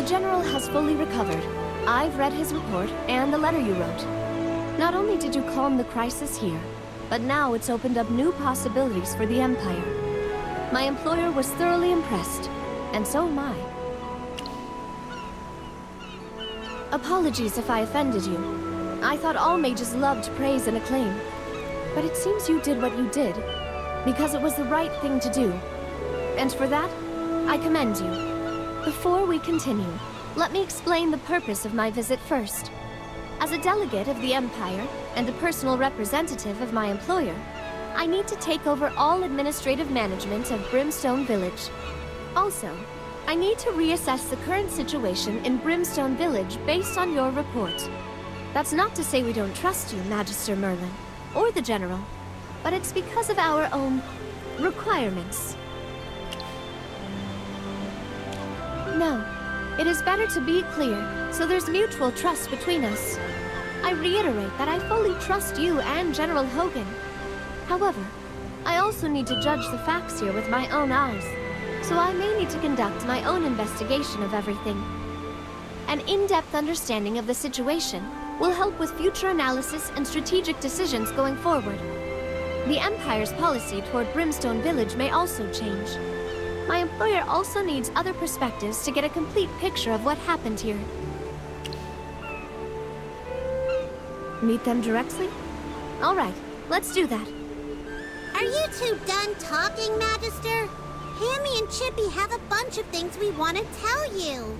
General has fully recovered. I've read his report and the letter you wrote. Not only did you calm the crisis here, but now it's opened up new possibilities for the Empire. My employer was thoroughly impressed, and so am I. Apologies if I offended you. I thought all mages loved praise and acclaim. But it seems you did what you did, because it was the right thing to do. And for that, I commend you. Before we continue, let me explain the purpose of my visit first. As a delegate of the Empire, and a personal representative of my employer, I need to take over all administrative management of Brimstone Village. Also, I need to reassess the current situation in Brimstone Village based on your report. That's not to say we don't trust you, Magister Merlin, or the General, but it's because of our own requirements. No, it is better to be clear, so there's mutual trust between us. I reiterate that I fully trust you and General Hogan. However, I also need to judge the facts here with my own eyes, so I may need to conduct my own investigation of everything. An in-depth understanding of the situation will help with future analysis and strategic decisions going forward. The Empire's policy toward Brimstone Village may also change. My employer also needs other perspectives to get a complete picture of what happened here. Meet them directly? All right, let's do that. Are you two done talking, Magister? Hammy and Chippy have a bunch of things we want to tell you.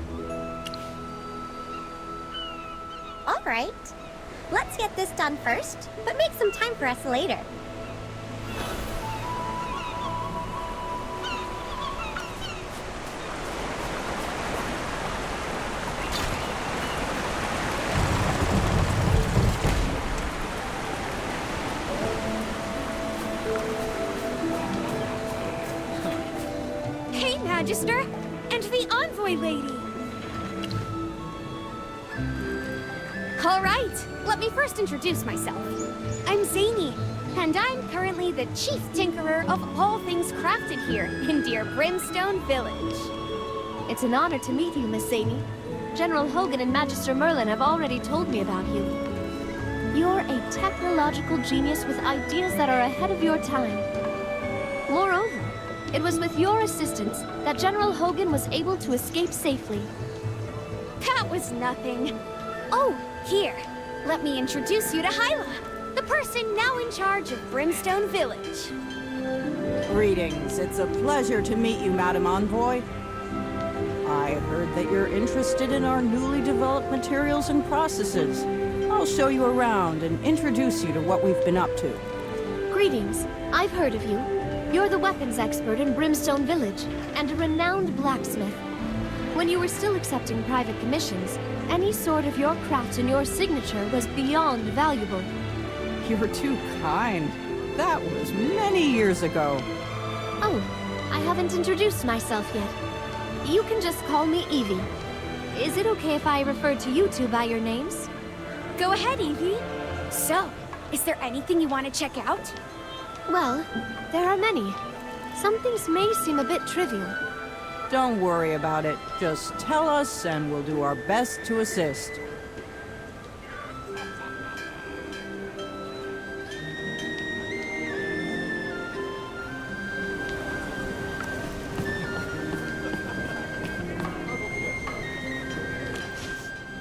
All right. Let's get this done first, but make some time for us later. Hey, Magister! And the Envoy Lady! All right, let me first introduce myself. I'm Zany, and I'm currently the Chief Tinkerer of all things crafted here in dear Brimstone Village. It's an honor to meet you, Miss Zany. General Hogan and Magister Merlin have already told me about you. You're a technological genius with ideas that are ahead of your time. Moreover, it was with your assistance that General Hogan was able to escape safely. That was nothing. Oh, here, let me introduce you to Hyla, the person now in charge of Brimstone Village. Greetings. It's a pleasure to meet you, Madam Envoy. I heard that you're interested in our newly developed materials and processes. I'll show you around and introduce you to what we've been up to. Greetings. I've heard of you. You're the weapons expert in Brimstone Village, and a renowned blacksmith. When you were still accepting private commissions, any sword of your craft and your signature was beyond valuable. You're too kind. That was many years ago. Oh, I haven't introduced myself yet. You can just call me Evie. Is it okay if I refer to you two by your names? Go ahead, Evie. So, is there anything you want to check out? Well, there are many. Some things may seem a bit trivial. Don't worry about it. Just tell us and we'll do our best to assist.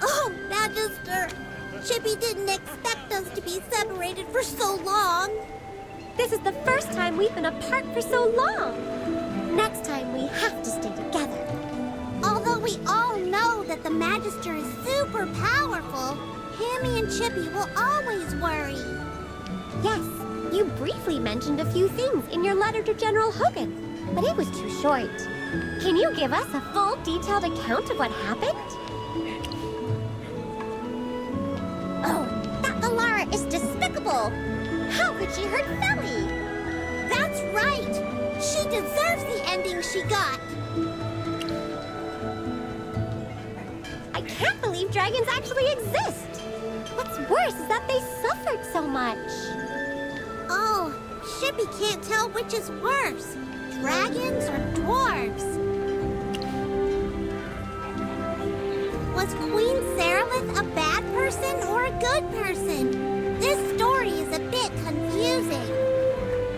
Oh, Magister! Chippy didn't expect us to be separated for so long. This is the first time we've been apart for so long. Next time we have to stay together. Although we all know that the Magister is super powerful, Hammy and Chippy will always worry. Yes, you briefly mentioned a few things in your letter to General Hogan, but it was too short. Can you give us a full, detailed account of what happened? Oh, that Alara is despicable! How could she hurt Felly? That's right! She deserves the ending she got! I can't believe dragons actually exist! What's worse is that they suffered so much. Oh, Chippy can't tell which is worse, dragons or dwarves. Was Queen Saralith a bad person or a good person? This story is a bit confusing.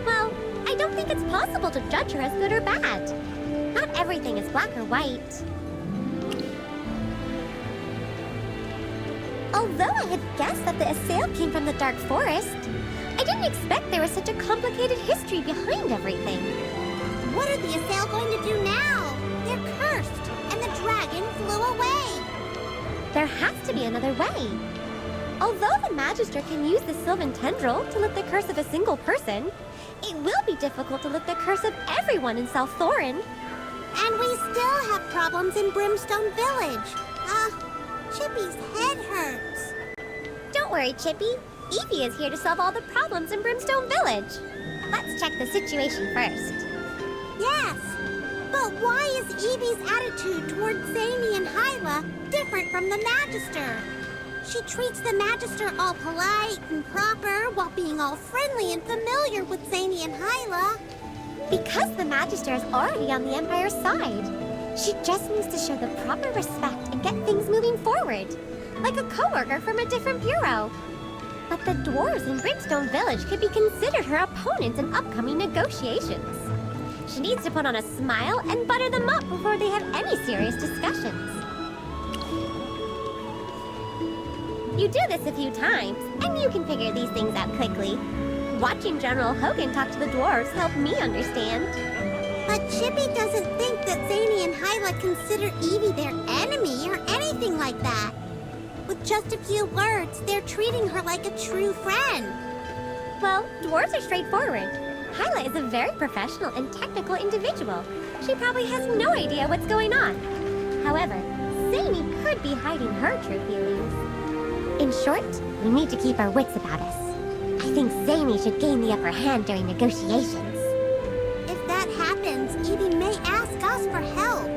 Well, I don't think it's possible to judge her as good or bad. Not everything is black or white. Although I had guessed that the assail came from the Dark Forest, I didn't expect there was such a complicated history behind everything. What are the assail going to do now? They're cursed, and the dragon flew away. There has to be another way. Although the Magister can use the Sylvan Tendril to lift the curse of a single person, it will be difficult to lift the curse of everyone in South Thorin. And we still have problems in Brimstone Village. Chippy's head hurts. Don't worry, Chippy. Evie is here to solve all the problems in Brimstone Village. Let's check the situation first. Yes, but why is Evie's attitude towards Zany and Hyla different from the Magister? She treats the Magister all polite and proper while being all friendly and familiar with Zany and Hyla. Because the Magister is already on the Empire's side. She just needs to show the proper respect and get things moving forward, like a coworker from a different bureau. But the dwarves in Brimstone Village could be considered her opponents in upcoming negotiations. She needs to put on a smile and butter them up before they have any serious discussions. You do this a few times, and you can figure these things out quickly. Watching General Hogan talk to the dwarves helped me understand. But Chippy doesn't think that Zany and Hyla consider Evie their enemy or anything like that. With just a few words, they're treating her like a true friend. Well, dwarves are straightforward. Hyla is a very professional and technical individual. She probably has no idea what's going on. However, Zany could be hiding her true feelings. In short, we need to keep our wits about us. I think Zany should gain the upper hand during negotiations. If that happens, Evie may ask us for help.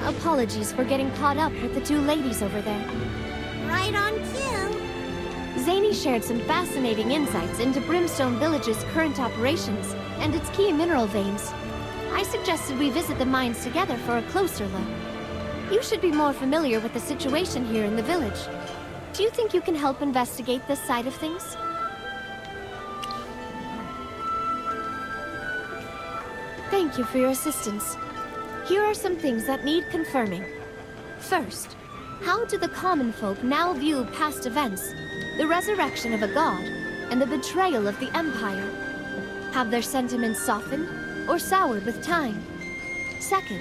Apologies for getting caught up with the two ladies over there. Right on cue. Zany shared some fascinating insights into Brimstone Village's current operations and its key mineral veins. I suggested we visit the mines together for a closer look. You should be more familiar with the situation here in the village. Do you think you can help investigate this side of things? Thank you for your assistance. Here are some things that need confirming. First, how do the common folk now view past events, the resurrection of a god, and the betrayal of the Empire? Have their sentiments softened or soured with time? Second,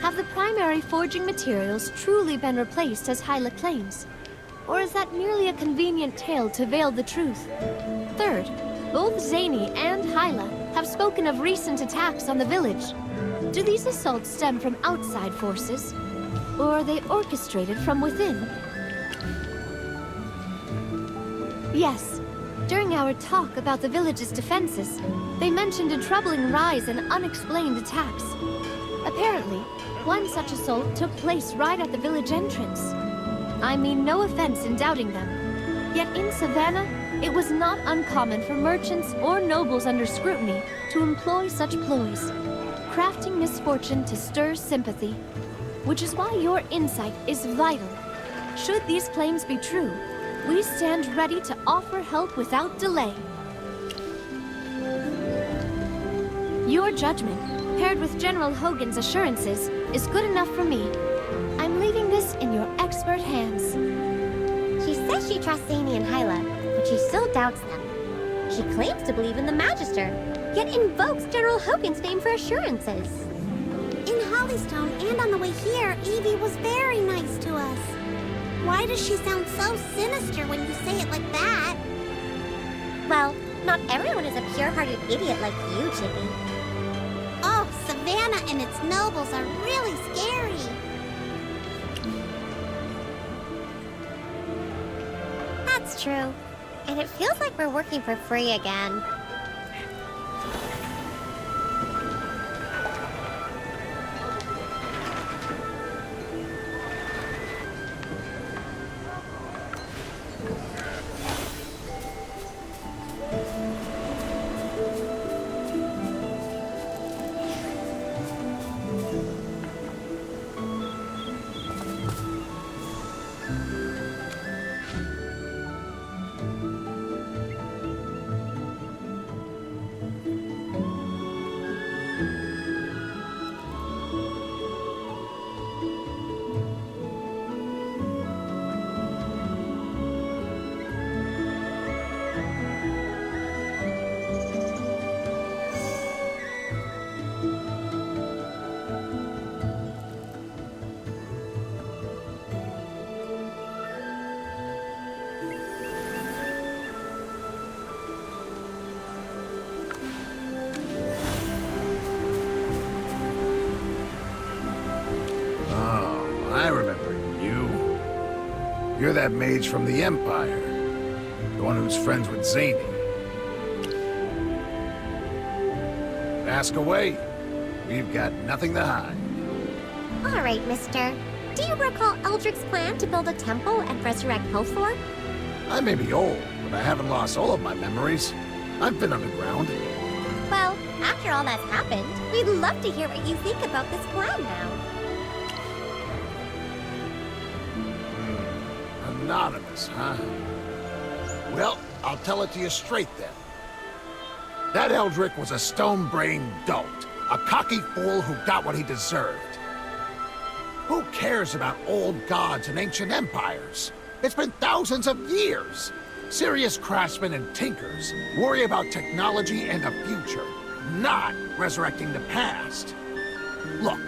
have the primary forging materials truly been replaced as Hyla claims? Or is that merely a convenient tale to veil the truth? Third, both Zany and Hyla have spoken of recent attacks on the village. Do these assaults stem from outside forces? Or are they orchestrated from within? Yes, during our talk about the village's defenses, they mentioned a troubling rise in unexplained attacks. Apparently, one such assault took place right at the village entrance. I mean no offense in doubting them. Yet in Savannah, it was not uncommon for merchants or nobles under scrutiny to employ such ploys, crafting misfortune to stir sympathy. Which is why your insight is vital. Should these claims be true, we stand ready to offer help without delay. Your judgment, paired with General Hogan's assurances, is good enough for me. I'm leaving this in your expert hands. She says she trusts Zany and Hyla, but she still doubts them. She claims to believe in the Magister, yet invokes General Hogan's name for assurances. In Hollystone and on the way here, Evie was very nice to us. Why does she sound so sinister when you say it like that? Well, not everyone is a pure-hearted idiot like you, Chippy. Oh, Savannah and its nobles are really scary. That's true. And it feels like we're working for free again. You're that mage from the Empire. The one who's friends with Zany. Ask away. We've got nothing to hide. All right, mister. Do you recall Eldric's plan to build a temple and resurrect Helthor? I may be old, but I haven't lost all of my memories. I've been underground. Well, after all that's happened, we'd love to hear what you think about this plan now. Anonymous, huh? Well, I'll tell it to you straight then. That Eldric was a stone-brained dolt. A cocky fool who got what he deserved. Who cares about old gods and ancient empires? It's been thousands of years. Serious craftsmen and tinkers worry about technology and the future, not resurrecting the past. Look,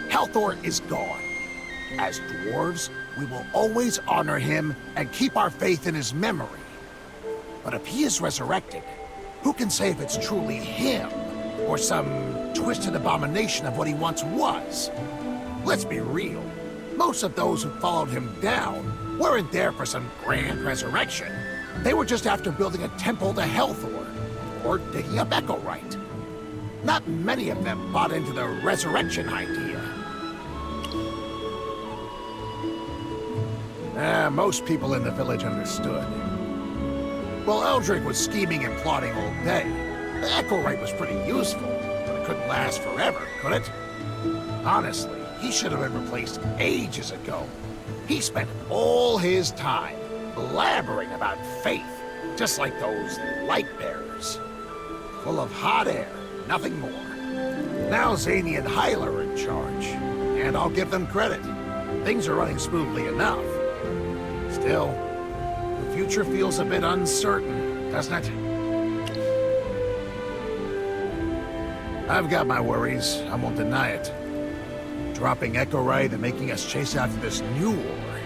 Helthor is gone. As dwarves, we will always honor him and keep our faith in his memory. But if he is resurrected, who can say if it's truly him, or some twisted abomination of what he once was? Let's be real. Most of those who followed him down weren't there for some grand resurrection. They were just after building a temple to Helthor, or digging up Echorite. Not many of them bought into the resurrection idea. Most people in the village understood. Well, Eldric was scheming and plotting all day. The Echorite was pretty useful, but it couldn't last forever, could it? Honestly, he should have been replaced ages ago. He spent all his time blabbering about faith, just like those light bearers. Full of hot air, nothing more. Now Zany and Hyla are in charge, and I'll give them credit. Things are running smoothly enough. Still, the future feels a bit uncertain, doesn't it? I've got my worries, I won't deny it. Dropping Echorite and making us chase after this new war.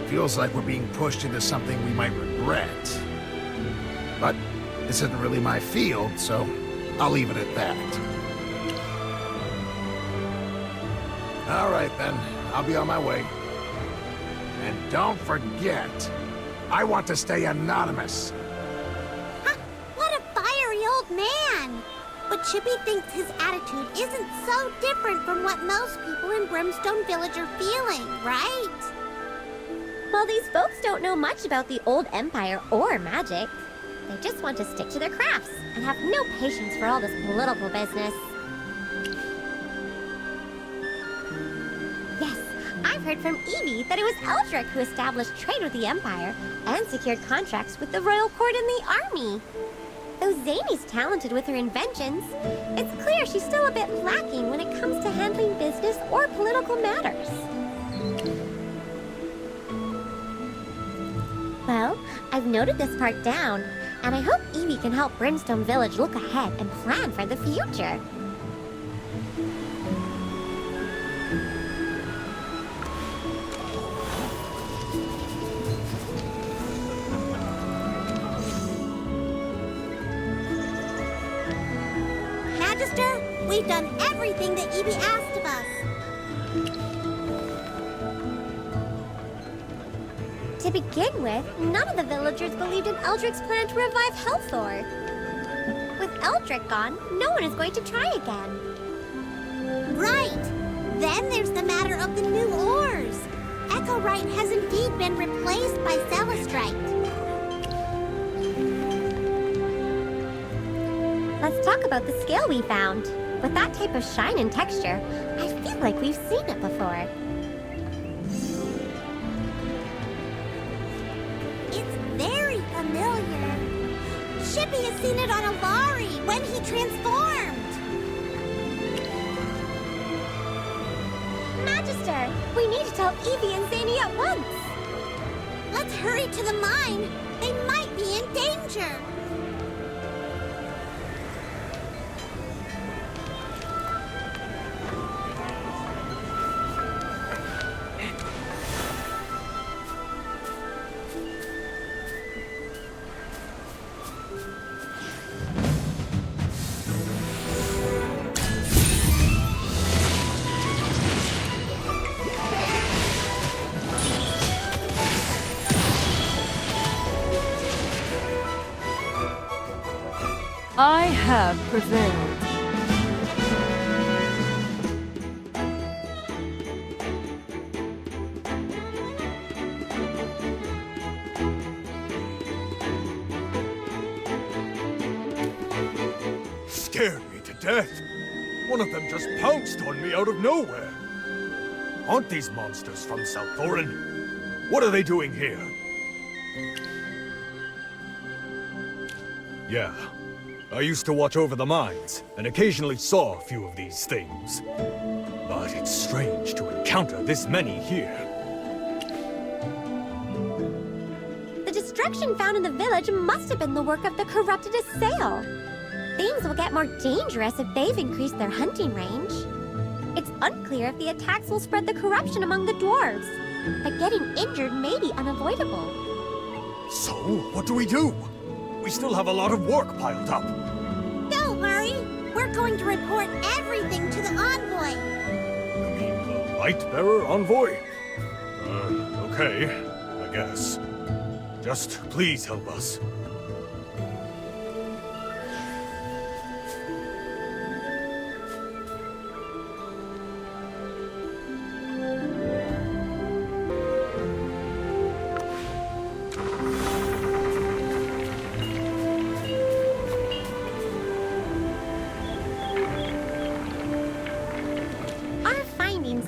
Feels like we're being pushed into something we might regret. But this isn't really my field, so I'll leave it at that. All right then, I'll be on my way. And don't forget, I want to stay anonymous. Ha! What a fiery old man! But Chippy thinks his attitude isn't so different from what most people in Brimstone Village are feeling, right? Well, these folks don't know much about the old empire or magic. They just want to stick to their crafts and have no patience for all this political business. Yes, I've heard from Evie that it was Eldric who established trade with the empire and secured contracts with the royal court and the army. Though Zany's talented with her inventions, it's clear she's still a bit lacking when it comes to handling business or political matters. Well, I've noted this part down, and I hope Evie can help Brimstone Village look ahead and plan for the future. Magister, we've done everything that Evie asked of us. To begin with, none of the villagers believed in Eldric's plan to revive Helthor. With Eldric gone, no one is going to try again. Right! Then there's the matter of the new ores. Echorite has indeed been replaced by Cellestrite. Let's talk about the scale we found. With that type of shine and texture, I feel like we've seen it before. It's very familiar. Chippy has seen it on Alari when he transformed. Magister, we need to tell Evie and Zany at once. Let's hurry to the mine. They might be in danger. I have prevailed. Scared me to death. One of them just pounced on me out of nowhere. Aren't these monsters from South Thorin? What are they doing here? Yeah, I used to watch over the mines, and occasionally saw a few of these things. But it's strange to encounter this many here. The destruction found in the village must have been the work of the corrupted Assail. Things will get more dangerous if they've increased their hunting range. It's unclear if the attacks will spread the corruption among the dwarves, but getting injured may be unavoidable. So, what do we do? We still have a lot of work piled up. Don't worry. We're going to report everything to the envoy. You mean the Light-Bearer envoy? Okay, I guess. Just please help us.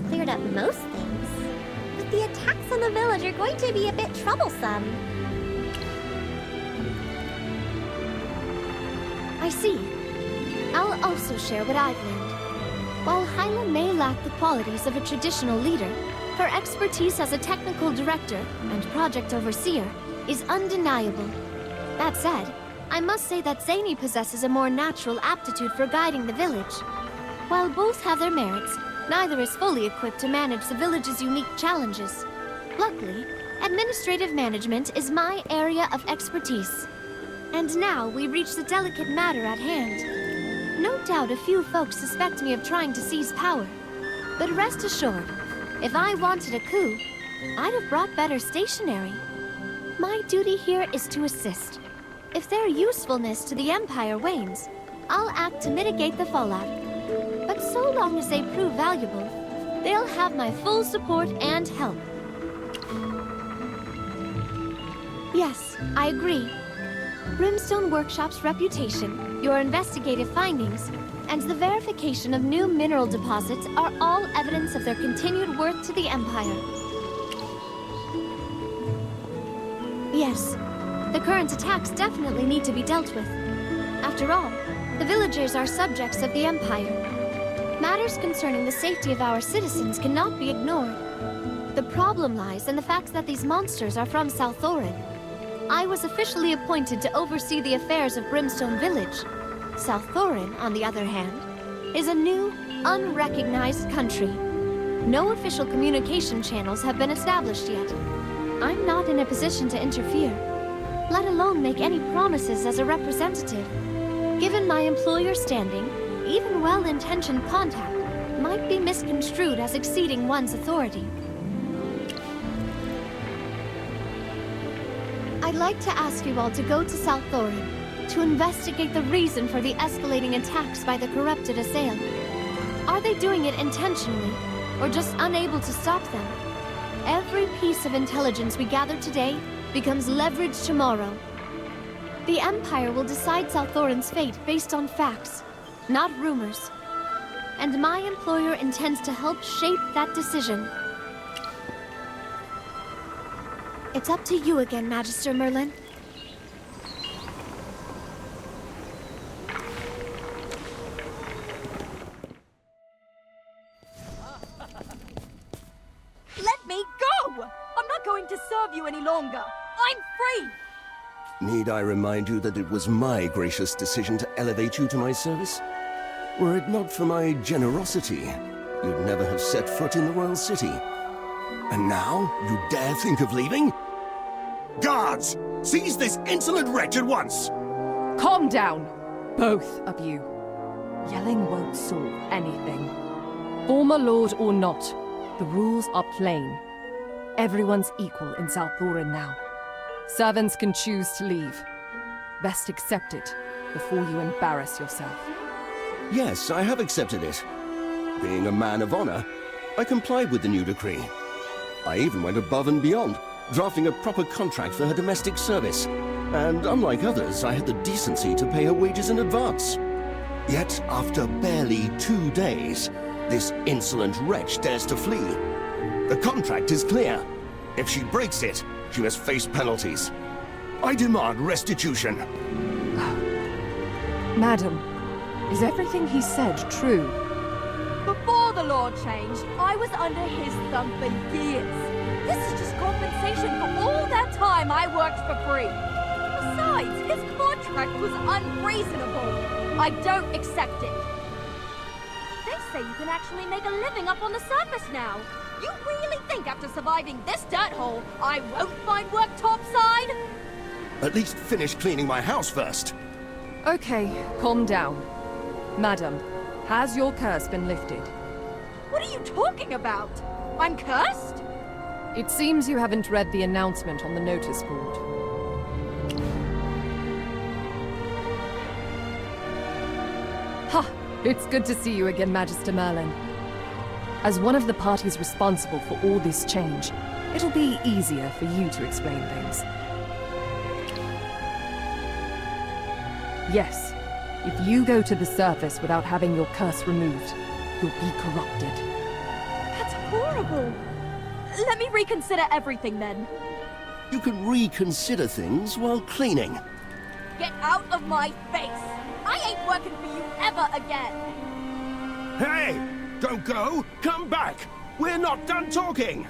Cleared up most things, but the attacks on the village are going to be a bit troublesome. I see. I'll also share what I've learned. While Hyla may lack the qualities of a traditional leader, her expertise as a technical director and project overseer is undeniable. That said, I must say that Zany possesses a more natural aptitude for guiding the village. While both have their merits, neither is fully equipped to manage the village's unique challenges. Luckily, administrative management is my area of expertise. And now we reach the delicate matter at hand. No doubt a few folks suspect me of trying to seize power. But rest assured, if I wanted a coup, I'd have brought better stationery. My duty here is to assist. If their usefulness to the Empire wanes, I'll act to mitigate the fallout. But so long as they prove valuable, they'll have my full support and help. Yes, I agree. Brimstone Workshop's reputation, your investigative findings, and the verification of new mineral deposits are all evidence of their continued worth to the Empire. Yes, the current attacks definitely need to be dealt with. After all, the villagers are subjects of the Empire. Matters concerning the safety of our citizens cannot be ignored. The problem lies in the fact that these monsters are from South Thorin. I was officially appointed to oversee the affairs of Brimstone Village. South Thorin, on the other hand, is a new, unrecognized country. No official communication channels have been established yet. I'm not in a position to interfere, let alone make any promises as a representative. Given my employer's standing, even well-intentioned contact might be misconstrued as exceeding one's authority. I'd like to ask you all to go to South Thorin to investigate the reason for the escalating attacks by the corrupted Assail. Are they doing it intentionally, or just unable to stop them? Every piece of intelligence we gather today becomes leverage tomorrow. The Empire will decide South Thorin's fate based on facts, not rumors. And my employer intends to help shape that decision. It's up to you again, Magister Merlin. Let me go! I'm not going to serve you any longer. I'm free! Need I remind you that it was my gracious decision to elevate you to my service? Were it not for my generosity, you'd never have set foot in the Royal City. And now, you dare think of leaving? Guards! Seize this insolent wretch at once! Calm down, both of you. Yelling won't solve anything. Former lord or not, the rules are plain. Everyone's equal in South Thorin now. Servants can choose to leave. Best accept it, before you embarrass yourself. Yes, I have accepted it. Being a man of honor, I complied with the new decree. I even went above and beyond, drafting a proper contract for her domestic service. And unlike others, I had the decency to pay her wages in advance. Yet, after barely 2 days, this insolent wretch dares to flee. The contract is clear. If she breaks it, she must face penalties. I demand restitution. Madam, is everything he said true? Before the law changed, I was under his thumb for years. This is just compensation for all that time I worked for free. Besides, his contract was unreasonable. I don't accept it. They say you can actually make a living up on the surface now. You really think after surviving this dirt hole, I won't find work topside? At least finish cleaning my house first. Okay, calm down. Madam, has your curse been lifted? What are you talking about? I'm cursed? It seems you haven't read the announcement on the notice board. Ha! It's good to see you again, Magister Merlin. As one of the parties responsible for all this change, it'll be easier for you to explain things. Yes, if you go to the surface without having your curse removed, you'll be corrupted. That's horrible. Let me reconsider everything then. You can reconsider things while cleaning. Get out of my face! I ain't working for you ever again! Hey! Don't go! Come back! We're not done talking!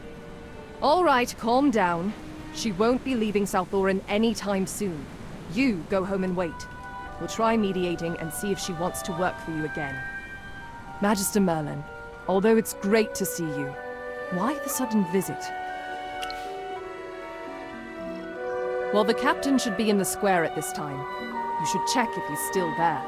All right, calm down. She won't be leaving Southoran anytime soon. You go home and wait. We'll try mediating and see if she wants to work for you again. Magister Merlin, although it's great to see you, why the sudden visit? Well, the captain should be in the square at this time. You should check if he's still there.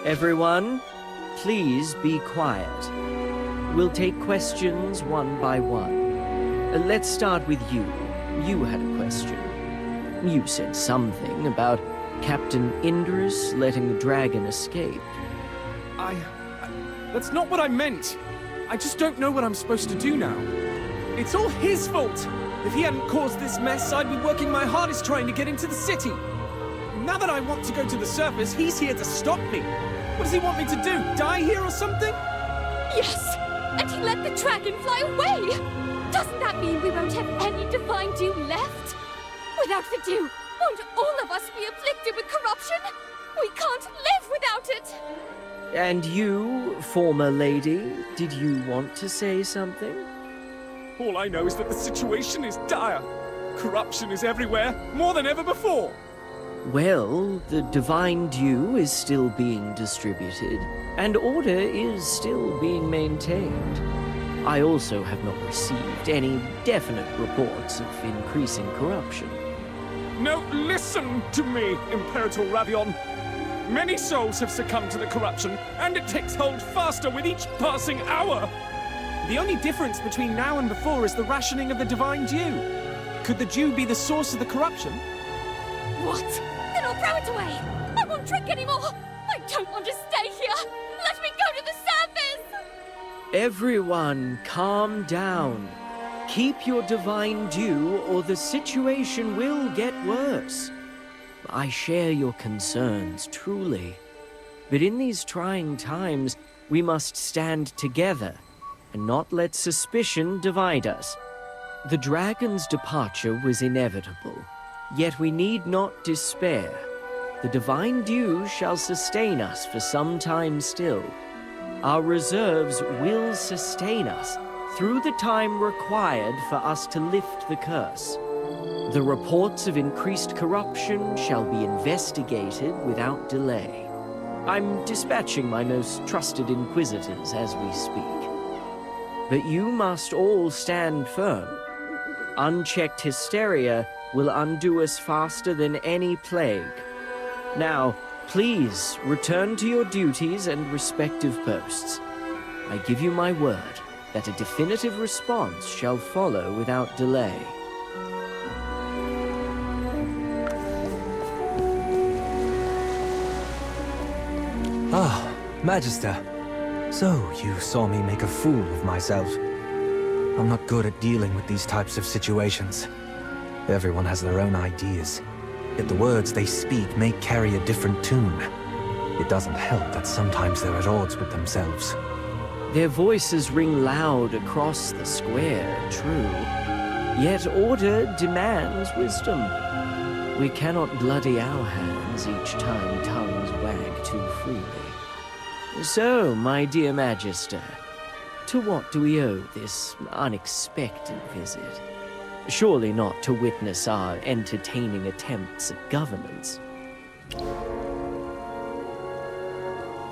Everyone, please be quiet. We'll take questions one by one. Let's start with you. You had a question. You said something about Captain Indris letting the dragon escape. That's not what I meant. I just don't know what I'm supposed to do now. It's all his fault. If he hadn't caused this mess, I'd be working my hardest trying to get into the city. Now that I want to go to the surface, he's here to stop me. What does he want me to do? Die here or something? Yes! And he let the dragon fly away! Doesn't that mean we won't have any divine dew left? Without the dew, won't all of us be afflicted with corruption? We can't live without it! And you, former lady, did you want to say something? All I know is that the situation is dire. Corruption is everywhere, more than ever before. Well, the divine dew is still being distributed, and order is still being maintained. I also have not received any definite reports of increasing corruption. No, listen to me, Imperator Ravion. Many souls have succumbed to the corruption, and it takes hold faster with each passing hour. The only difference between now and before is the rationing of the divine dew. Could the dew be the source of the corruption? What? Then I'll throw it away! I won't drink anymore! I don't want to stay here! Let me go to the surface! Everyone, calm down. Keep your divine dew, or the situation will get worse. I share your concerns, truly. But in these trying times, we must stand together and not let suspicion divide us. The dragon's departure was inevitable, yet we need not despair. The divine dew shall sustain us for some time still. Our reserves will sustain us through the time required for us to lift the curse. The reports of increased corruption shall be investigated without delay. I'm dispatching my most trusted inquisitors as we speak. But you must all stand firm. Unchecked hysteria will undo us faster than any plague. Now, please return to your duties and respective posts. I give you my word that a definitive response shall follow without delay. Ah, Magister. So, you saw me make a fool of myself. I'm not good at dealing with these types of situations. Everyone has their own ideas, yet the words they speak may carry a different tune. It doesn't help that sometimes they're at odds with themselves. Their voices ring loud across the square, true. Yet order demands wisdom. We cannot bloody our hands each time tongues wag too freely. So, my dear Magister, to what do we owe this unexpected visit? Surely not to witness our entertaining attempts at governance.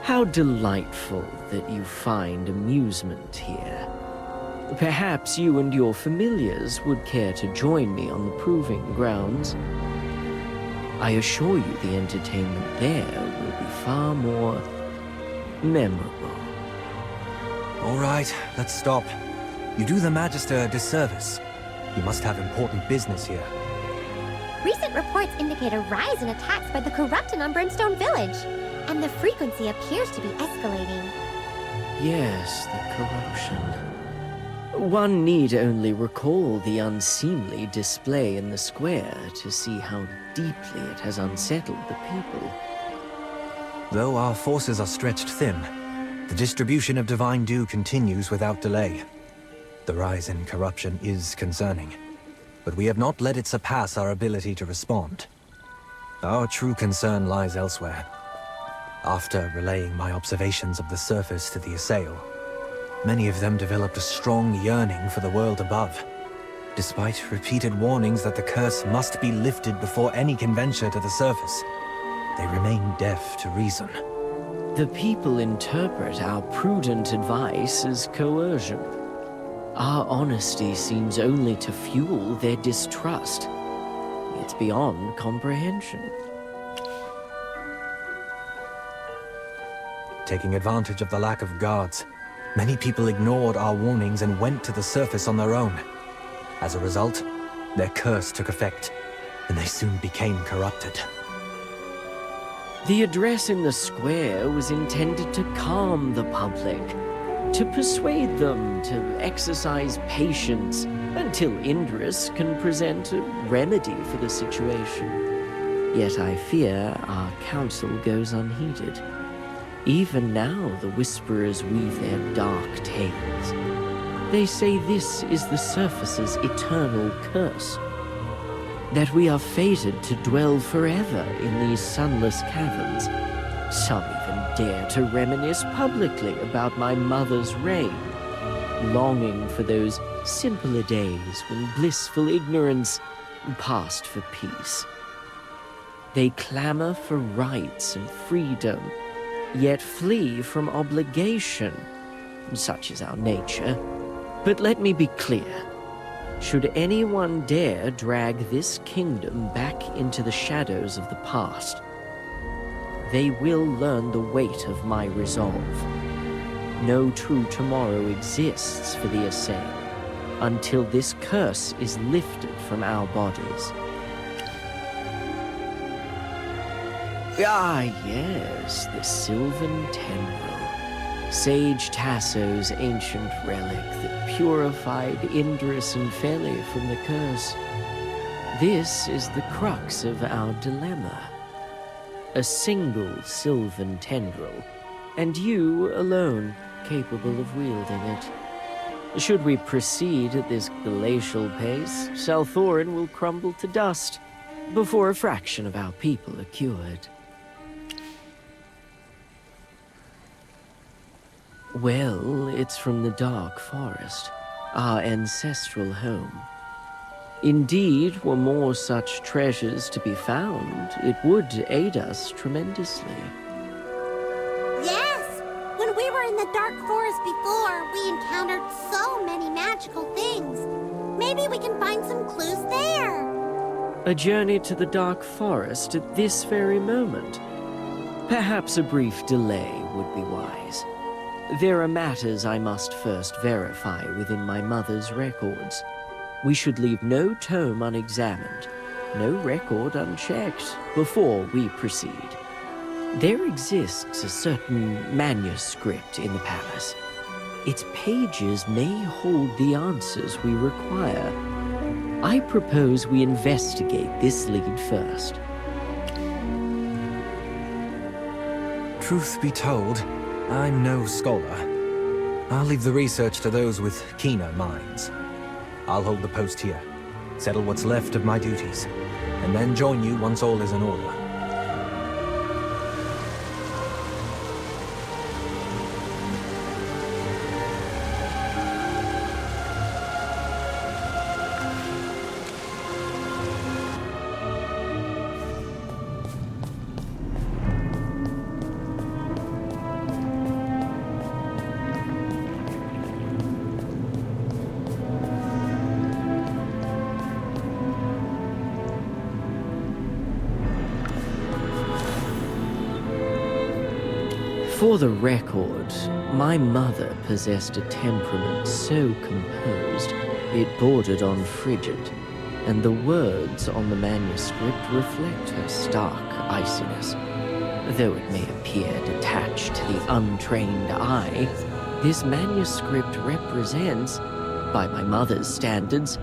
How delightful that you find amusement here. Perhaps you and your familiars would care to join me on the proving grounds. I assure you the entertainment there will be far more memorable. All right, let's stop. You do the Magister a disservice. You must have important business here. Recent reports indicate a rise in attacks by the corrupt in Brimstone Village, and the frequency appears to be escalating. Yes, the corruption. One need only recall the unseemly display in the square to see how deeply it has unsettled the people. Though our forces are stretched thin, the distribution of divine dew continues without delay. The rise in corruption is concerning, but we have not let it surpass our ability to respond. Our true concern lies elsewhere. After relaying my observations of the surface to the assail, many of them developed a strong yearning for the world above. Despite repeated warnings that the curse must be lifted before any can venture to the surface, they remain deaf to reason. The people interpret our prudent advice as coercion. Our honesty seems only to fuel their distrust. It's beyond comprehension. Taking advantage of the lack of guards, many people ignored our warnings and went to the surface on their own. As a result, their curse took effect, and they soon became corrupted. The address in the square was intended to calm the public, to persuade them to exercise patience until Indris can present a remedy for the situation. Yet I fear our counsel goes unheeded. Even now the Whisperers weave their dark tales. They say this is the surface's eternal curse, that we are fated to dwell forever in these sunless caverns. Some even dare to reminisce publicly about my mother's reign, longing for those simpler days when blissful ignorance passed for peace. They clamor for rights and freedom, yet flee from obligation. Such is our nature. But let me be clear. Should anyone dare drag this kingdom back into the shadows of the past, they will learn the weight of my resolve. No true tomorrow exists for the assailed until this curse is lifted from our bodies. Ah, yes, the Sylvan Tendril. Sage Tasso's ancient relic that purified Indris and Feli from the curse. This is the crux of our dilemma. A single Sylvan Tendril, and you alone capable of wielding it. Should we proceed at this glacial pace, Salthorin will crumble to dust before a fraction of our people are cured. Well, it's from the Dark Forest, our ancestral home. Indeed, were more such treasures to be found, it would aid us tremendously. In the Dark Forest before, we encountered so many magical things. Maybe we can find some clues there. A journey to the Dark Forest at this very moment? Perhaps a brief delay would be wise. There are matters I must first verify within my mother's records. We should leave no tome unexamined, no record unchecked, before we proceed. There exists a certain manuscript in the palace. Its pages may hold the answers we require. I propose we investigate this lead first. Truth be told, I'm no scholar. I'll leave the research to those with keener minds. I'll hold the post here, settle what's left of my duties, and then join you once all is in order. For the record, my mother possessed a temperament so composed it bordered on frigid, and the words on the manuscript reflect her stark iciness. Though it may appear detached to the untrained eye, this manuscript represents, by my mother's standards,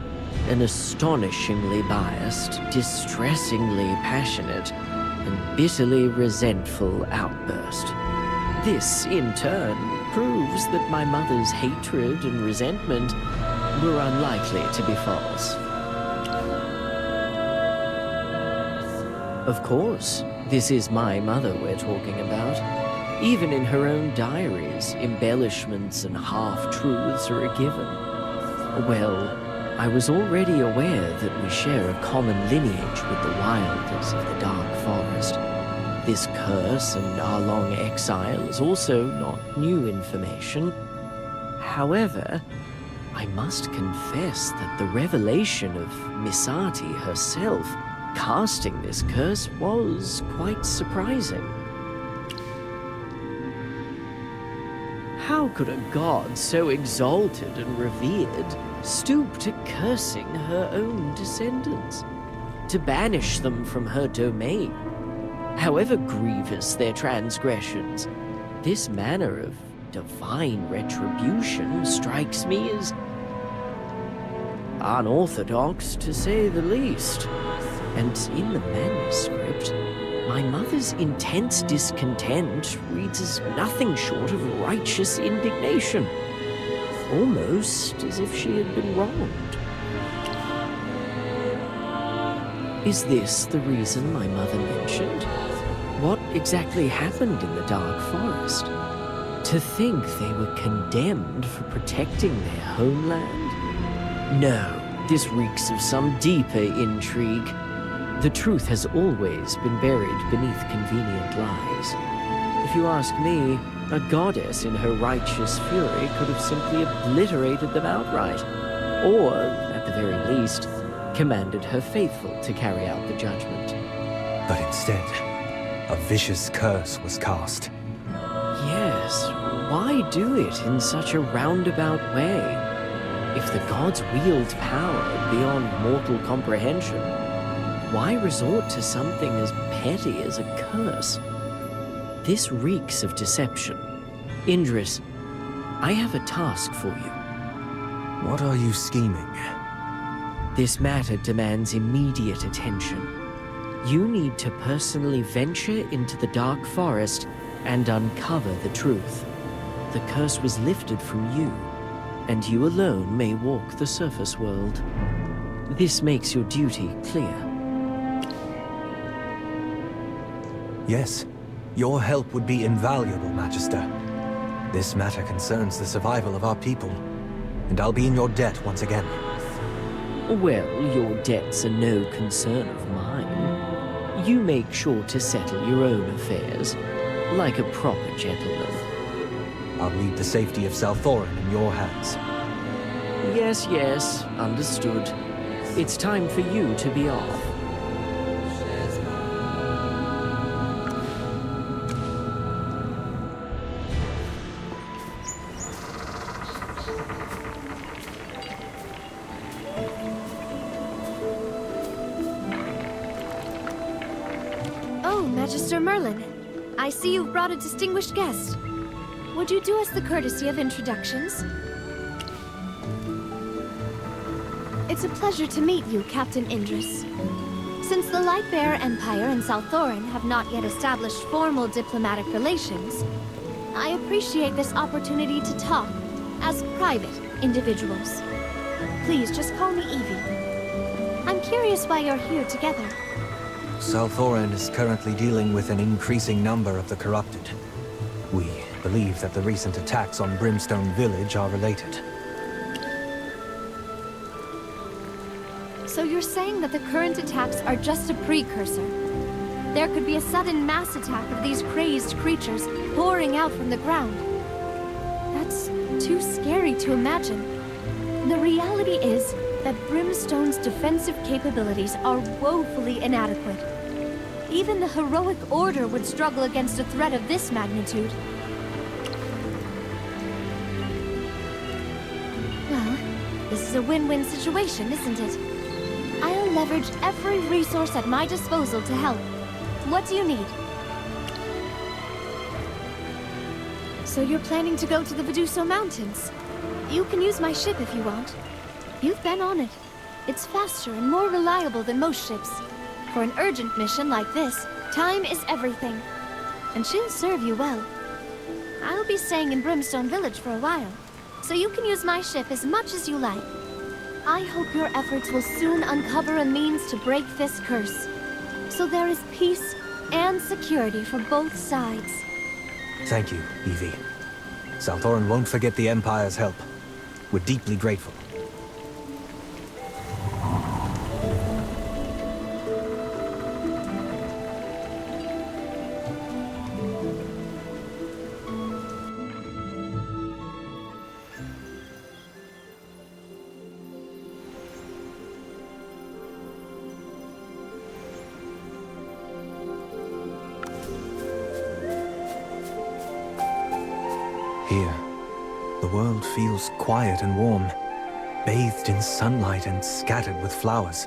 an astonishingly biased, distressingly passionate, and bitterly resentful outburst. This, in turn, proves that my mother's hatred and resentment were unlikely to be false. Of course, this is my mother we're talking about. Even in her own diaries, embellishments and half-truths are a given. Well, I was already aware that we share a common lineage with the wilders of the Dark Forest. This curse and our long exile is also not new information. However, I must confess that the revelation of Misati herself casting this curse was quite surprising. How could a god so exalted and revered stoop to cursing her own descendants? To banish them from her domain? However grievous their transgressions, this manner of divine retribution strikes me as unorthodox, to say the least. And in the manuscript, my mother's intense discontent reads as nothing short of righteous indignation, almost as if she had been wronged. Is this the reason my mother mentioned? What exactly happened in the Dark Forest? To think they were condemned for protecting their homeland? No, this reeks of some deeper intrigue. The truth has always been buried beneath convenient lies. If you ask me, a goddess in her righteous fury could have simply obliterated them outright, or, at the very least, commanded her faithful to carry out the judgment. But instead, a vicious curse was cast. Yes, why do it in such a roundabout way? If the gods wield power beyond mortal comprehension, why resort to something as petty as a curse? This reeks of deception. Indris, I have a task for you. What are you scheming? This matter demands immediate attention. You need to personally venture into the Dark Forest and uncover the truth. The curse was lifted from you, and you alone may walk the surface world. This makes your duty clear. Yes, your help would be invaluable, Magister. This matter concerns the survival of our people, and I'll be in your debt once again. Well, your debts are no concern of mine. You make sure to settle your own affairs, like a proper gentleman. I'll leave the safety of Salthoran in your hands. Yes, yes, understood. It's time for you to be off. Oh, Magister Merlin. I see you've brought a distinguished guest. Would you do us the courtesy of introductions? It's a pleasure to meet you, Captain Indris. Since the Lightbearer Empire and Salthoran have not yet established formal diplomatic relations, I appreciate this opportunity to talk as private individuals. Please just call me Evie. I'm curious why you're here together. Salthoran is currently dealing with an increasing number of the corrupted. We believe that the recent attacks on Brimstone Village are related. So you're saying that the current attacks are just a precursor? There could be a sudden mass attack of these crazed creatures pouring out from the ground. That's too scary to imagine. The reality is that Brimstone's defensive capabilities are woefully inadequate. Even the heroic Order would struggle against a threat of this magnitude. Well, this is a win-win situation, isn't it? I'll leverage every resource at my disposal to help. What do you need? So you're planning to go to the Viduso Mountains? You can use my ship if you want. You've been on it. It's faster and more reliable than most ships. For an urgent mission like this, time is everything. And she'll serve you well. I'll be staying in Brimstone Village for a while, so you can use my ship as much as you like. I hope your efforts will soon uncover a means to break this curse, so there is peace and security for both sides. Thank you, Evie. Salthoran won't forget the Empire's help. We're deeply grateful. Here, the world feels quiet and warm, bathed in sunlight and scattered with flowers.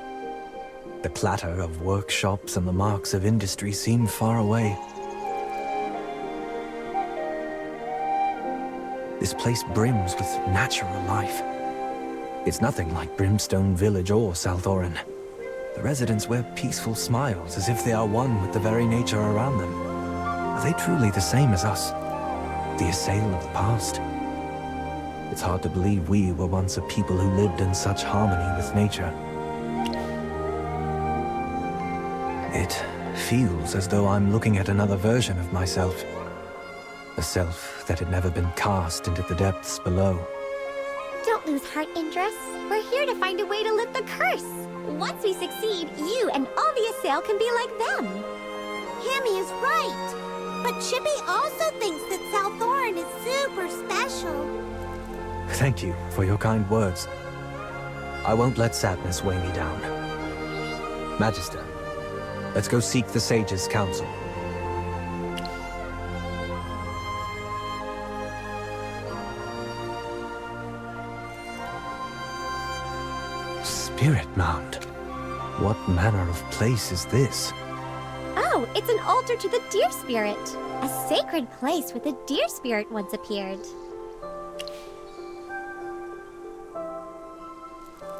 The clatter of workshops and the marks of industry seem far away. This place brims with natural life. It's nothing like Brimstone Village or Salthoran. The residents wear peaceful smiles as if they are one with the very nature around them. Are they truly the same as us? The assail of the past? It's hard to believe we were once a people who lived in such harmony with nature. It feels as though I'm looking at another version of myself. A self that had never been cast into the depths below. Don't lose heart, Indris. We're here to find a way to lift the curse. Once we succeed, you and all the Assail can be like them. Hammy is right. But Chippy also thinks that Salthoran is super special. Thank you for your kind words. I won't let sadness weigh me down. Magister, let's go seek the Sage's counsel. Spirit Mound. What manner of place is this? Oh, it's an altar to the Deer Spirit. A sacred place where the Deer Spirit once appeared.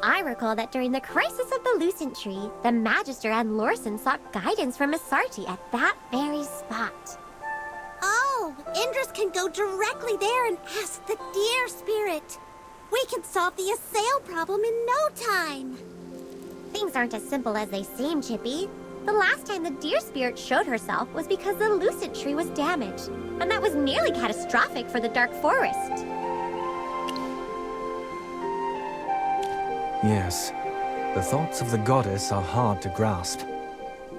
I recall that during the crisis of the Lucent Tree, the Magister and Lorsan sought guidance from Asarti at that very spot. Oh, Indris can go directly there and ask the Deer Spirit. We can solve the Assail problem in no time. Things aren't as simple as they seem, Chippy. The last time the Deer Spirit showed herself was because the Lucent Tree was damaged, and that was nearly catastrophic for the Dark Forest. Yes, the thoughts of the goddess are hard to grasp.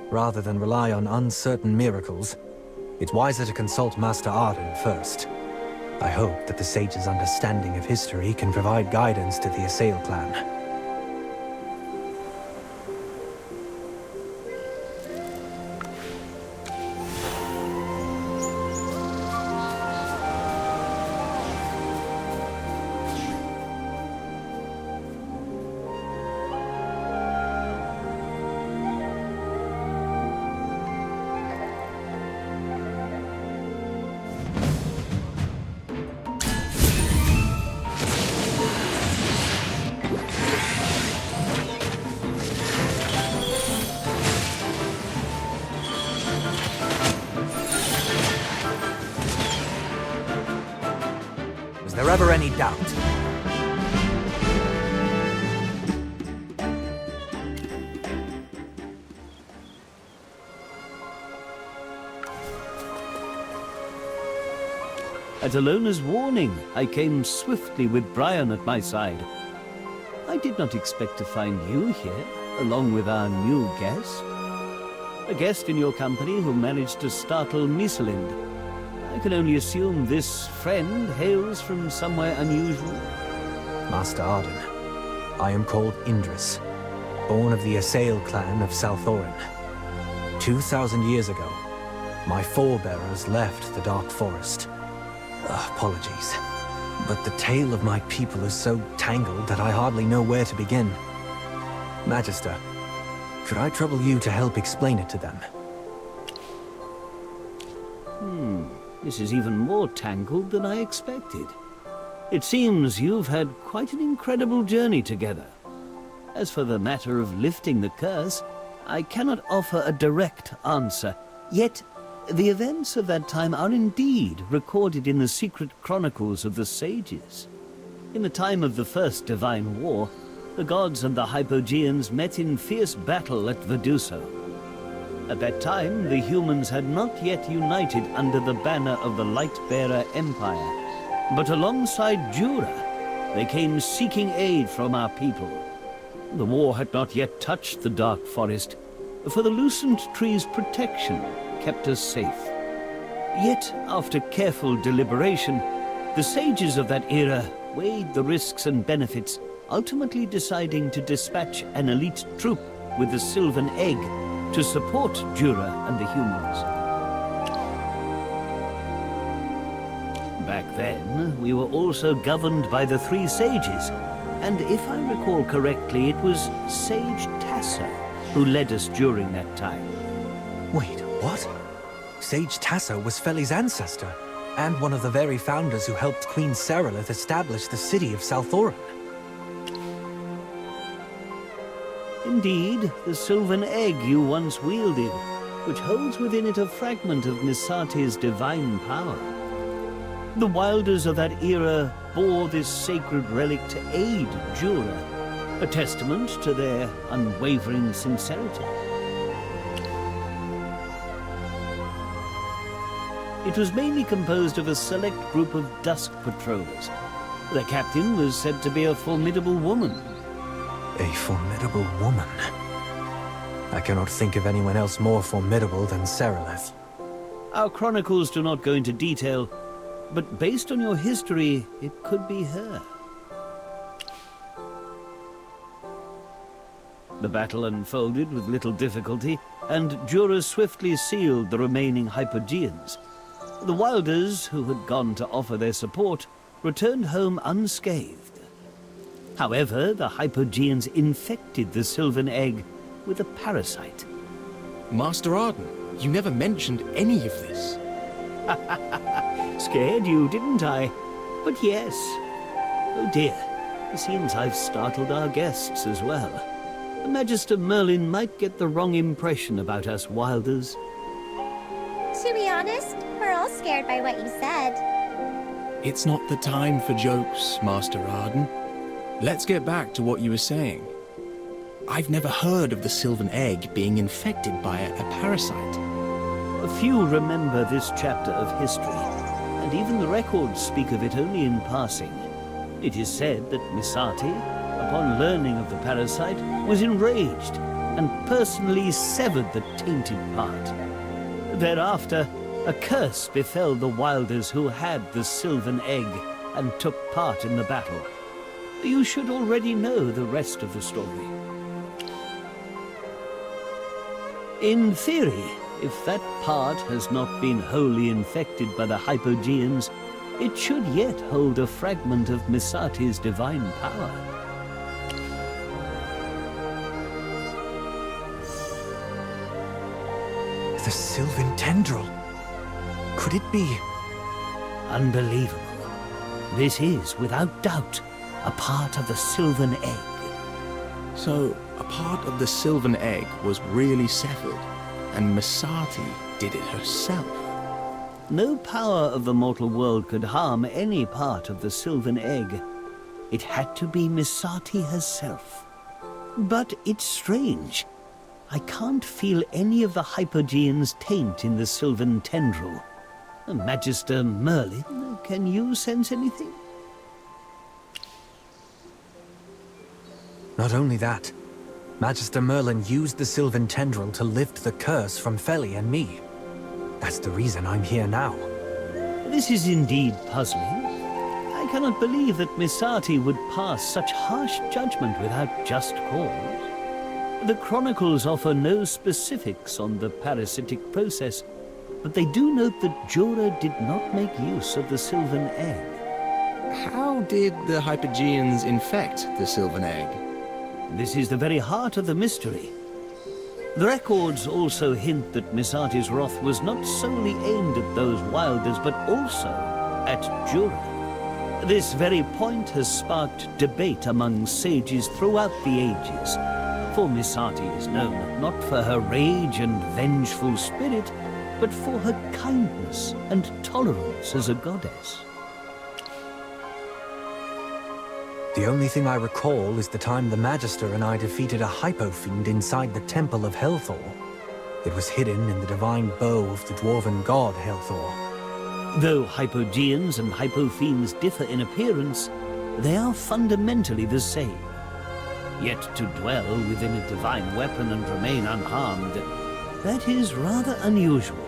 Rather than rely on uncertain miracles, it's wiser to consult Master Arden first. I hope that the sage's understanding of history can provide guidance to the Assail clan. Was there ever any doubt? At Alona's warning, I came swiftly with Brian at my side. I did not expect to find you here, along with our new guest. A guest in your company who managed to startle Miselind. I can only assume this friend hails from somewhere unusual. Master Arden, I am called Indris, born of the Assail clan of Salthorin. 2,000 years ago, my forebearers left the Dark Forest. Apologies, but the tale of my people is so tangled that I hardly know where to begin. Magister, could I trouble you to help explain it to them? This is even more tangled than I expected. It seems you've had quite an incredible journey together. As for the matter of lifting the curse, I cannot offer a direct answer. Yet, the events of that time are indeed recorded in the secret chronicles of the sages. In the time of the First Divine War, the gods and the Hypogeans met in fierce battle at Veduso. At that time, the humans had not yet united under the banner of the Lightbearer Empire. But alongside Jura, they came seeking aid from our people. The war had not yet touched the Dark Forest, for the Lucent Tree's protection kept us safe. Yet, after careful deliberation, the sages of that era weighed the risks and benefits, ultimately deciding to dispatch an elite troop with the Sylvan Egg to support Jura and the humans. Back then, we were also governed by the three sages, and if I recall correctly, it was Sage Tassa who led us during that time. Wait, what? Sage Tassa was Feli's ancestor, and one of the very founders who helped Queen Seralith establish the city of Salthorin. Indeed, the Sylvan Egg you once wielded, which holds within it a fragment of Misate's divine power. The Wilders of that era bore this sacred relic to aid Jura, a testament to their unwavering sincerity. It was mainly composed of a select group of dusk patrollers. Their captain was said to be a formidable woman. A formidable woman? I cannot think of anyone else more formidable than Seralith. Our chronicles do not go into detail, but based on your history, it could be her. The battle unfolded with little difficulty, and Jura swiftly sealed the remaining Hypogeans. The Wilders, who had gone to offer their support, returned home unscathed. However, the Hypogeans infected the Sylvan Egg with a parasite. Master Arden, you never mentioned any of this. Scared you, didn't I? But yes. Oh dear, it seems I've startled our guests as well. Magister Merlin might get the wrong impression about us Wilders. To be honest, we're all scared by what you said. It's not the time for jokes, Master Arden. Let's get back to what you were saying. I've never heard of the Sylvan Egg being infected by a parasite. A few remember this chapter of history, and even the records speak of it only in passing. It is said that Misate, upon learning of the parasite, was enraged and personally severed the tainted part. Thereafter, A curse befell the Wilders who had the Sylvan Egg and took part in the battle. You should already know the rest of the story. In theory, if that part has not been wholly infected by the Hypogeans, it should yet hold a fragment of Misati's divine power. The Sylvan Tendril. Could it be? Unbelievable. This is, without doubt, a part of the Sylvan Egg. So, a part of the Sylvan Egg was really severed, and Misati did it herself. No power of the mortal world could harm any part of the Sylvan Egg. It had to be Misati herself. But it's strange. I can't feel any of the Hypogean's taint in the Sylvan Tendril. Magister Merlin, can you sense anything? Not only that, Magister Merlin used the Sylvan Tendril to lift the curse from Feli and me. That's the reason I'm here now. This is indeed puzzling. I cannot believe that Misati would pass such harsh judgment without just cause. The chronicles offer no specifics on the parasitic process, but they do note that Jorah did not make use of the Sylvan Egg. How did the Hypogeans infect the Sylvan Egg? This is the very heart of the mystery. The records also hint that Misati's wrath was not solely aimed at those Wilders, but also at Jorah. This very point has sparked debate among sages throughout the ages, for Misati is known not for her rage and vengeful spirit, but for her kindness and tolerance as a goddess. The only thing I recall is the time the Magister and I defeated a Hypo-Fiend inside the Temple of Helthor. It was hidden in the divine bow of the dwarven god Helthor. Though Hypogeans and Hypo-Fiends differ in appearance, they are fundamentally the same. Yet to dwell within a divine weapon and remain unharmed, that is rather unusual.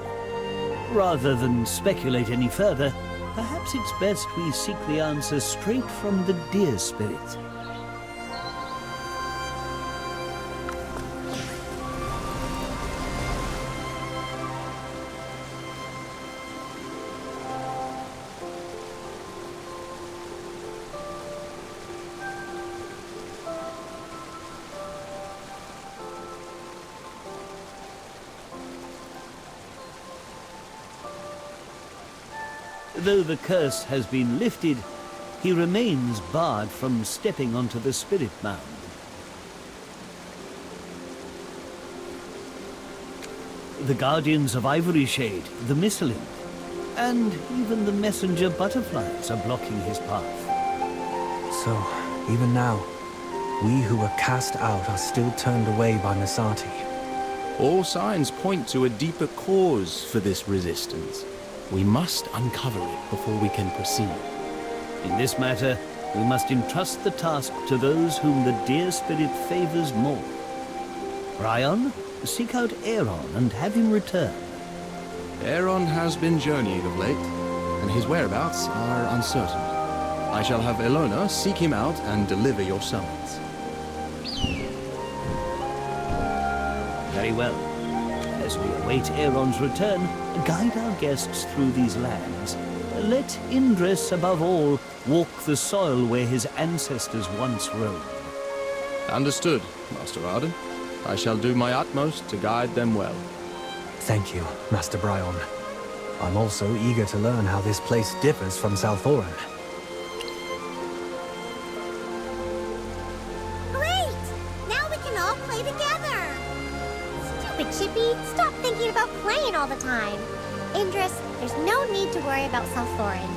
Rather than speculate any further, perhaps it's best we seek the answer straight from the deer spirit. Though the curse has been lifted, he remains barred from stepping onto the Spirit Mound. The Guardians of Ivory Shade, the Mistlint, and even the messenger butterflies are blocking his path. So, even now, we who were cast out are still turned away by Misati. All signs point to a deeper cause for this resistance. We must uncover it before we can proceed. In this matter, we must entrust the task to those whom the deer spirit favors more. Bryon, seek out Aeron and have him return. Aeron has been journeying of late, and his whereabouts are uncertain. I shall have Elona seek him out and deliver your summons. Very well. As we await Aeron's return, guide our guests through these lands. Let Indris, above all, walk the soil where his ancestors once roamed. Understood, Master Arden. I shall do my utmost to guide them well. Thank you, Master Bryon. I'm also eager to learn how this place differs from Salthoran. Great! Now we can all play together! Stupid Chippy, stop thinking about playing all the time. Indris, there's no need to worry about Salthoran.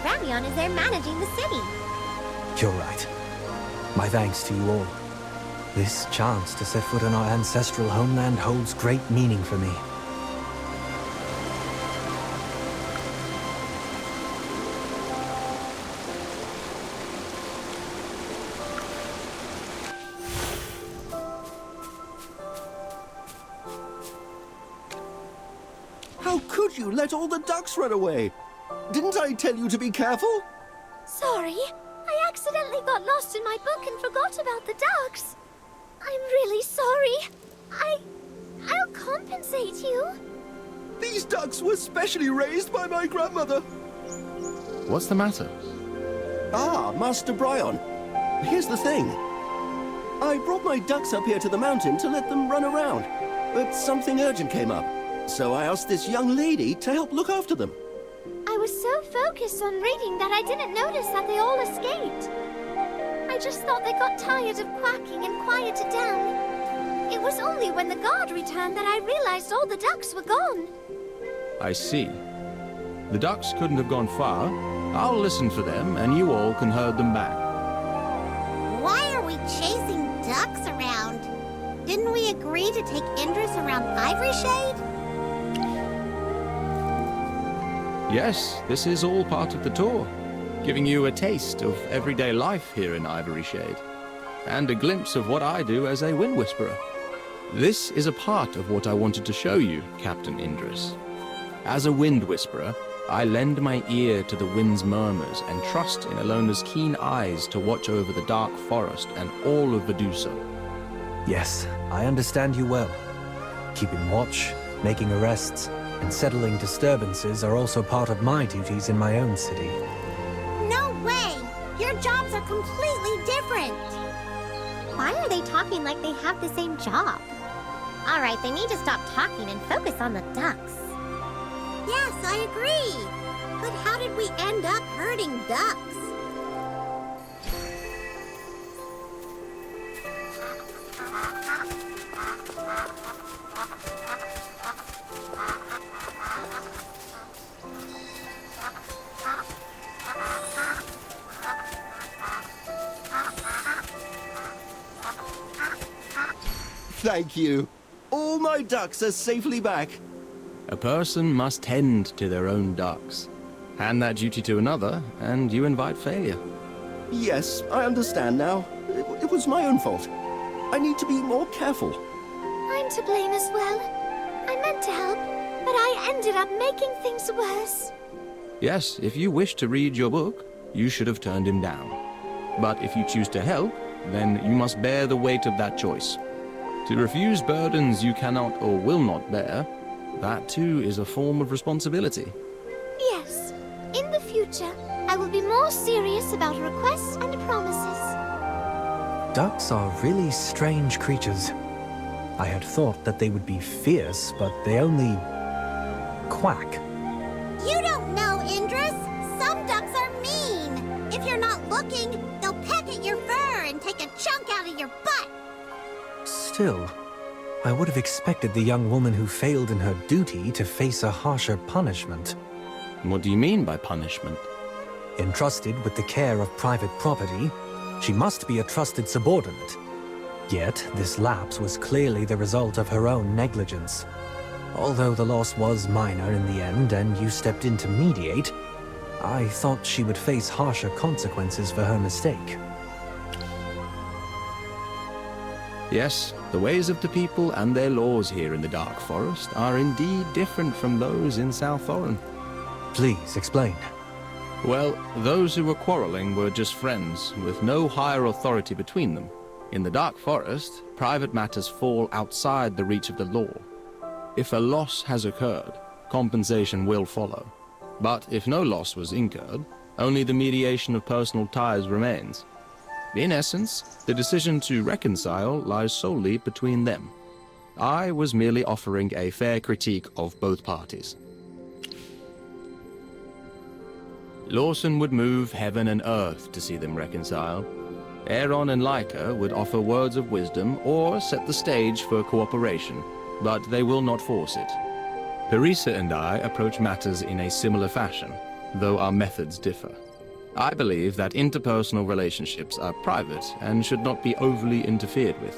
Ravion is there managing the city. You're right. My thanks to you all. This chance to set foot in our ancestral homeland holds great meaning for me. How could you let all the ducks run away? Didn't I tell you to be careful? Sorry. I accidentally got lost in my book and forgot about the ducks. I'm really sorry. I'll compensate you. These ducks were specially raised by my grandmother. What's the matter? Ah, Master Bryon. Here's the thing. I brought my ducks up here to the mountain to let them run around, but something urgent came up. So I asked this young lady to help look after them. I was so focused on reading that I didn't notice that they all escaped. I just thought they got tired of quacking and quieted down. It was only when the guard returned that I realized all the ducks were gone. I see. The ducks couldn't have gone far. I'll listen for them, and you all can herd them back. Why are we chasing ducks around? Didn't we agree to take Indris around Ivory Shade? Yes, this is all part of the tour, giving you a taste of everyday life here in Ivory Shade, and a glimpse of what I do as a Wind Whisperer. This is a part of what I wanted to show you, Captain Indris. As a Wind Whisperer, I lend my ear to the wind's murmurs and trust in Alona's keen eyes to watch over the dark forest and all of Medusa. Yes, I understand you well. Keeping watch, making arrests, and settling disturbances are also part of my duties in my own city. No way! Your jobs are completely different! Why are they talking like they have the same job? All right, they need to stop talking and focus on the ducks. Yes, I agree. But how did we end up herding ducks? Thank you. All my ducks are safely back. A person must tend to their own ducks. Hand that duty to another, and you invite failure. Yes, I understand now. It was my own fault. I need to be more careful. I'm to blame as well. I meant to help, but I ended up making things worse. Yes, if you wish to read your book, you should have turned him down. But if you choose to help, then you must bear the weight of that choice. To refuse burdens you cannot or will not bear, that too is a form of responsibility. Yes. In the future, I will be more serious about requests and promises. Ducks are really strange creatures. I had thought that they would be fierce, but they only quack. You don't know, Indris. Some ducks are mean. If you're not looking, they'll peck at your fur and take a chunk out of your butt. Still, I would have expected the young woman who failed in her duty to face a harsher punishment. What do you mean by punishment? Entrusted with the care of private property, she must be a trusted subordinate. Yet, this lapse was clearly the result of her own negligence. Although the loss was minor in the end and you stepped in to mediate, I thought she would face harsher consequences for her mistake. Yes, the ways of the people and their laws here in the Dark Forest are indeed different from those in South Thorin. Please, explain. Well, those who were quarreling were just friends, with no higher authority between them. In the Dark Forest, private matters fall outside the reach of the law. If a loss has occurred, compensation will follow. But if no loss was incurred, only the mediation of personal ties remains. In essence, the decision to reconcile lies solely between them. I was merely offering a fair critique of both parties. Lawson would move heaven and earth to see them reconcile. Aeron and Leica would offer words of wisdom or set the stage for cooperation, but they will not force it. Parisa and I approach matters in a similar fashion, though our methods differ. I believe that interpersonal relationships are private and should not be overly interfered with.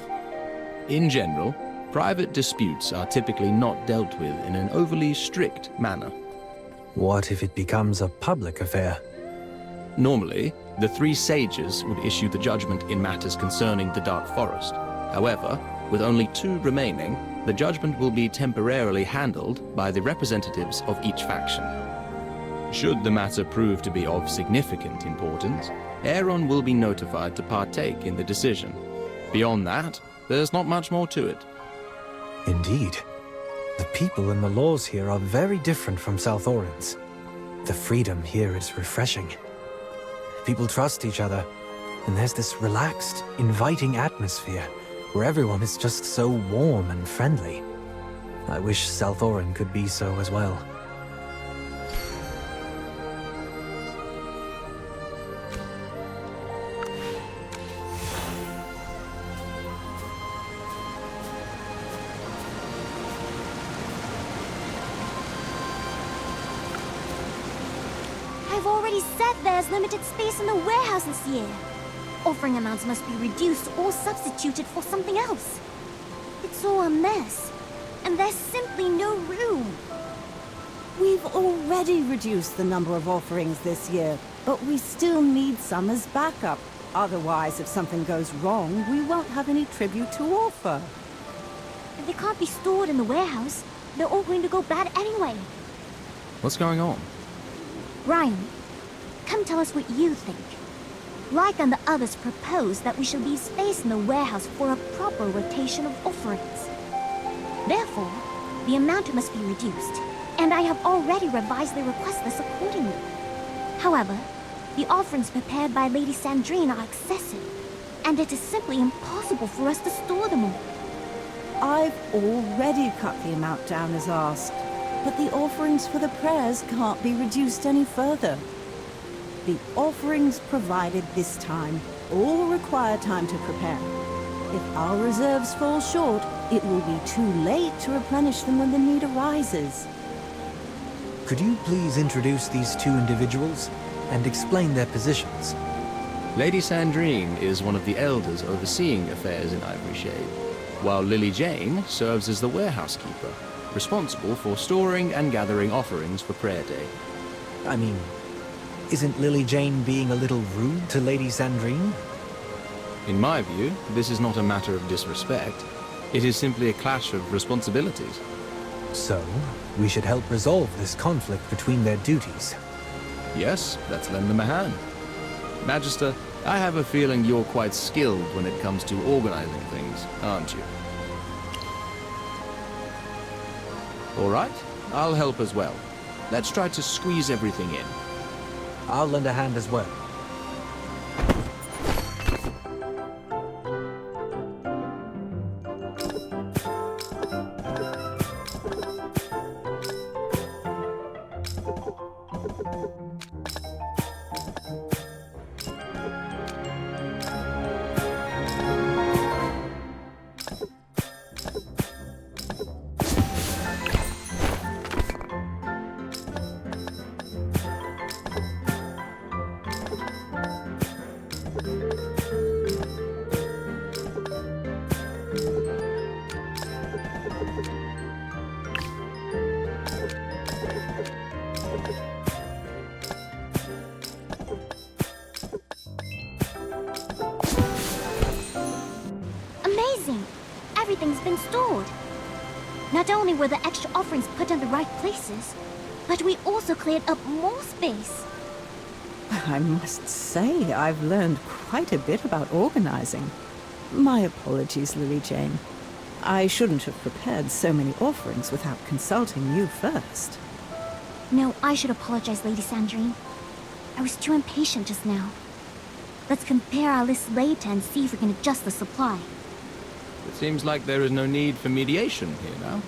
In general, private disputes are typically not dealt with in an overly strict manner. What if it becomes a public affair? Normally, the three sages would issue the judgment in matters concerning the Dark Forest. However, with only two remaining, the judgment will be temporarily handled by the representatives of each faction. Should the matter prove to be of significant importance, Aeron will be notified to partake in the decision. Beyond that, there's not much more to it. Indeed. The people and the laws here are very different from South Oran's. The freedom here is refreshing. People trust each other, and there's this relaxed, inviting atmosphere where everyone is just so warm and friendly. I wish South Oran could be so as well. I've already said there's limited space in the warehouse this year. Offering amounts must be reduced or substituted for something else. It's all a mess, and there's simply no room. We've already reduced the number of offerings this year, but we still need some as backup. Otherwise, if something goes wrong, we won't have any tribute to offer. If they can't be stored in the warehouse, they're all going to go bad anyway. What's going on? Ryan, come tell us what you think. Like and the others propose that we should leave space in the warehouse for a proper rotation of offerings. Therefore, the amount must be reduced, and I have already revised the request list accordingly. However, the offerings prepared by Lady Sandrine are excessive, and it is simply impossible for us to store them all. I've already cut the amount down as asked, but the offerings for the prayers can't be reduced any further. The offerings provided this time all require time to prepare. If our reserves fall short, it will be too late to replenish them when the need arises. Could you please introduce these two individuals and explain their positions? Lady Sandrine is one of the elders overseeing affairs in Ivory Shade, while Lily Jane serves as the warehouse keeper, responsible for storing and gathering offerings for Prayer Day. I mean, isn't Lily Jane being a little rude to Lady Sandrine? In my view, this is not a matter of disrespect. It is simply a clash of responsibilities. So, we should help resolve this conflict between their duties. Yes, let's lend them a hand. Magister, I have a feeling you're quite skilled when it comes to organizing things, aren't you? All right, I'll help as well. Let's try to squeeze everything in. I'll lend a hand as well. Amazing! Everything's been stored. Not only were the extra offerings put in the right places, but we also cleared up more space. I must say, I've learned quite a bit about organizing. My apologies, Lily Jane. I shouldn't have prepared so many offerings without consulting you first. No, I should apologize, Lady Sandrine. I was too impatient just now. Let's compare our lists later and see if we can adjust the supply. It seems like there is no need for mediation here now.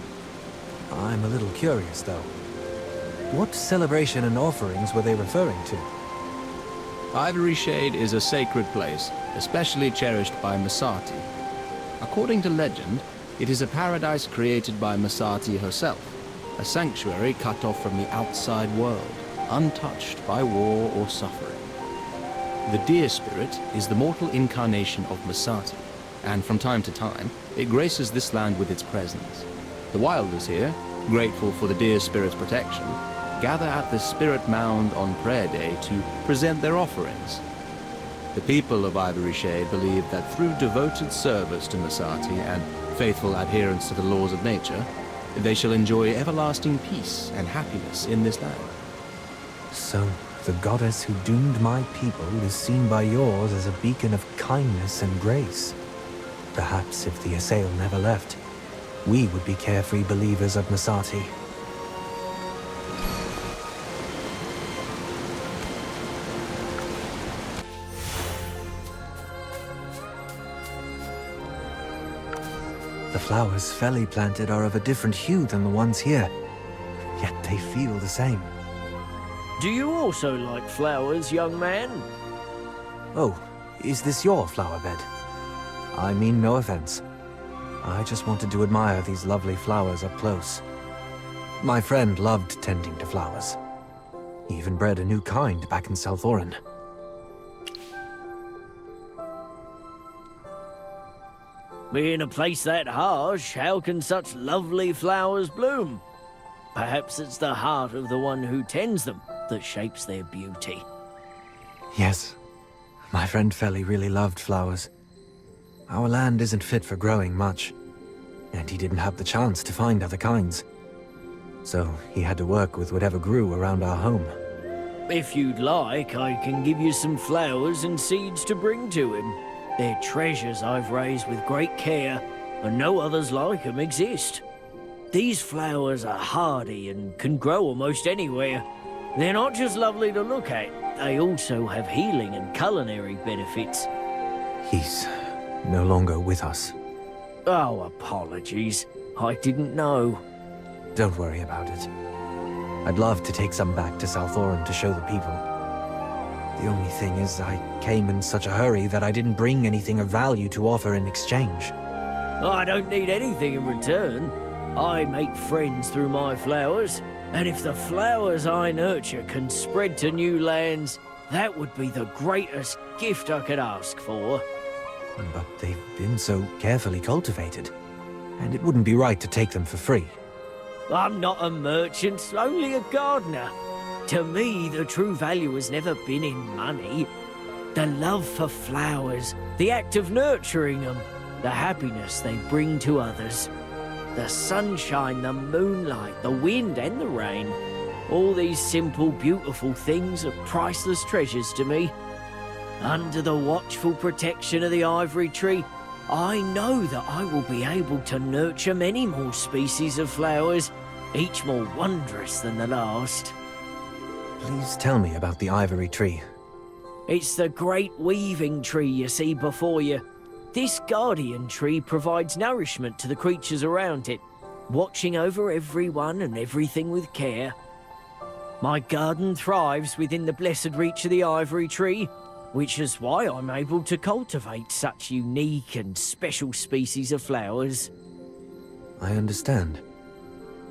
I'm a little curious, though. What celebration and offerings were they referring to? Ivory Shade is a sacred place, especially cherished by Masati. According to legend, it is a paradise created by Masati herself, a sanctuary cut off from the outside world, untouched by war or suffering. The deer spirit is the mortal incarnation of Masati, and from time to time, it graces this land with its presence. The wilders here, grateful for the deer spirit's protection, gather at the spirit mound on Prayer Day to present their offerings. The people of Ivory Shade believe that through devoted service to Masati and faithful adherents to the laws of nature, they shall enjoy everlasting peace and happiness in this land. So, the goddess who doomed my people is seen by yours as a beacon of kindness and grace. Perhaps if the Assail never left, we would be carefree believers of Masati. The flowers Feli planted are of a different hue than the ones here, yet they feel the same. Do you also like flowers, young man? Oh, is this your flower bed? I mean no offense. I just wanted to admire these lovely flowers up close. My friend loved tending to flowers. He even bred a new kind back in South Oran. In a place that harsh, how can such lovely flowers bloom? Perhaps it's the heart of the one who tends them that shapes their beauty. Yes, my friend Feli really loved flowers. Our land isn't fit for growing much, and he didn't have the chance to find other kinds. So he had to work with whatever grew around our home. If you'd like, I can give you some flowers and seeds to bring to him. They're treasures I've raised with great care, and no others like them exist. These flowers are hardy and can grow almost anywhere. They're not just lovely to look at, they also have healing and culinary benefits. He's no longer with us. Oh, apologies. I didn't know. Don't worry about it. I'd love to take some back to South Oran to show the people. The only thing is, I came in such a hurry that I didn't bring anything of value to offer in exchange. I don't need anything in return. I make friends through my flowers, and if the flowers I nurture can spread to new lands, that would be the greatest gift I could ask for. But they've been so carefully cultivated, and it wouldn't be right to take them for free. I'm not a merchant, only a gardener. To me, the true value has never been in money. The love for flowers, the act of nurturing them, the happiness they bring to others. The sunshine, the moonlight, the wind and the rain. All these simple, beautiful things are priceless treasures to me. Under the watchful protection of the ivory tree, I know that I will be able to nurture many more species of flowers, each more wondrous than the last. Please tell me about the ivory tree. It's the great weaving tree you see before you. This guardian tree provides nourishment to the creatures around it, watching over everyone and everything with care. My garden thrives within the blessed reach of the ivory tree, which is why I'm able to cultivate such unique and special species of flowers. I understand.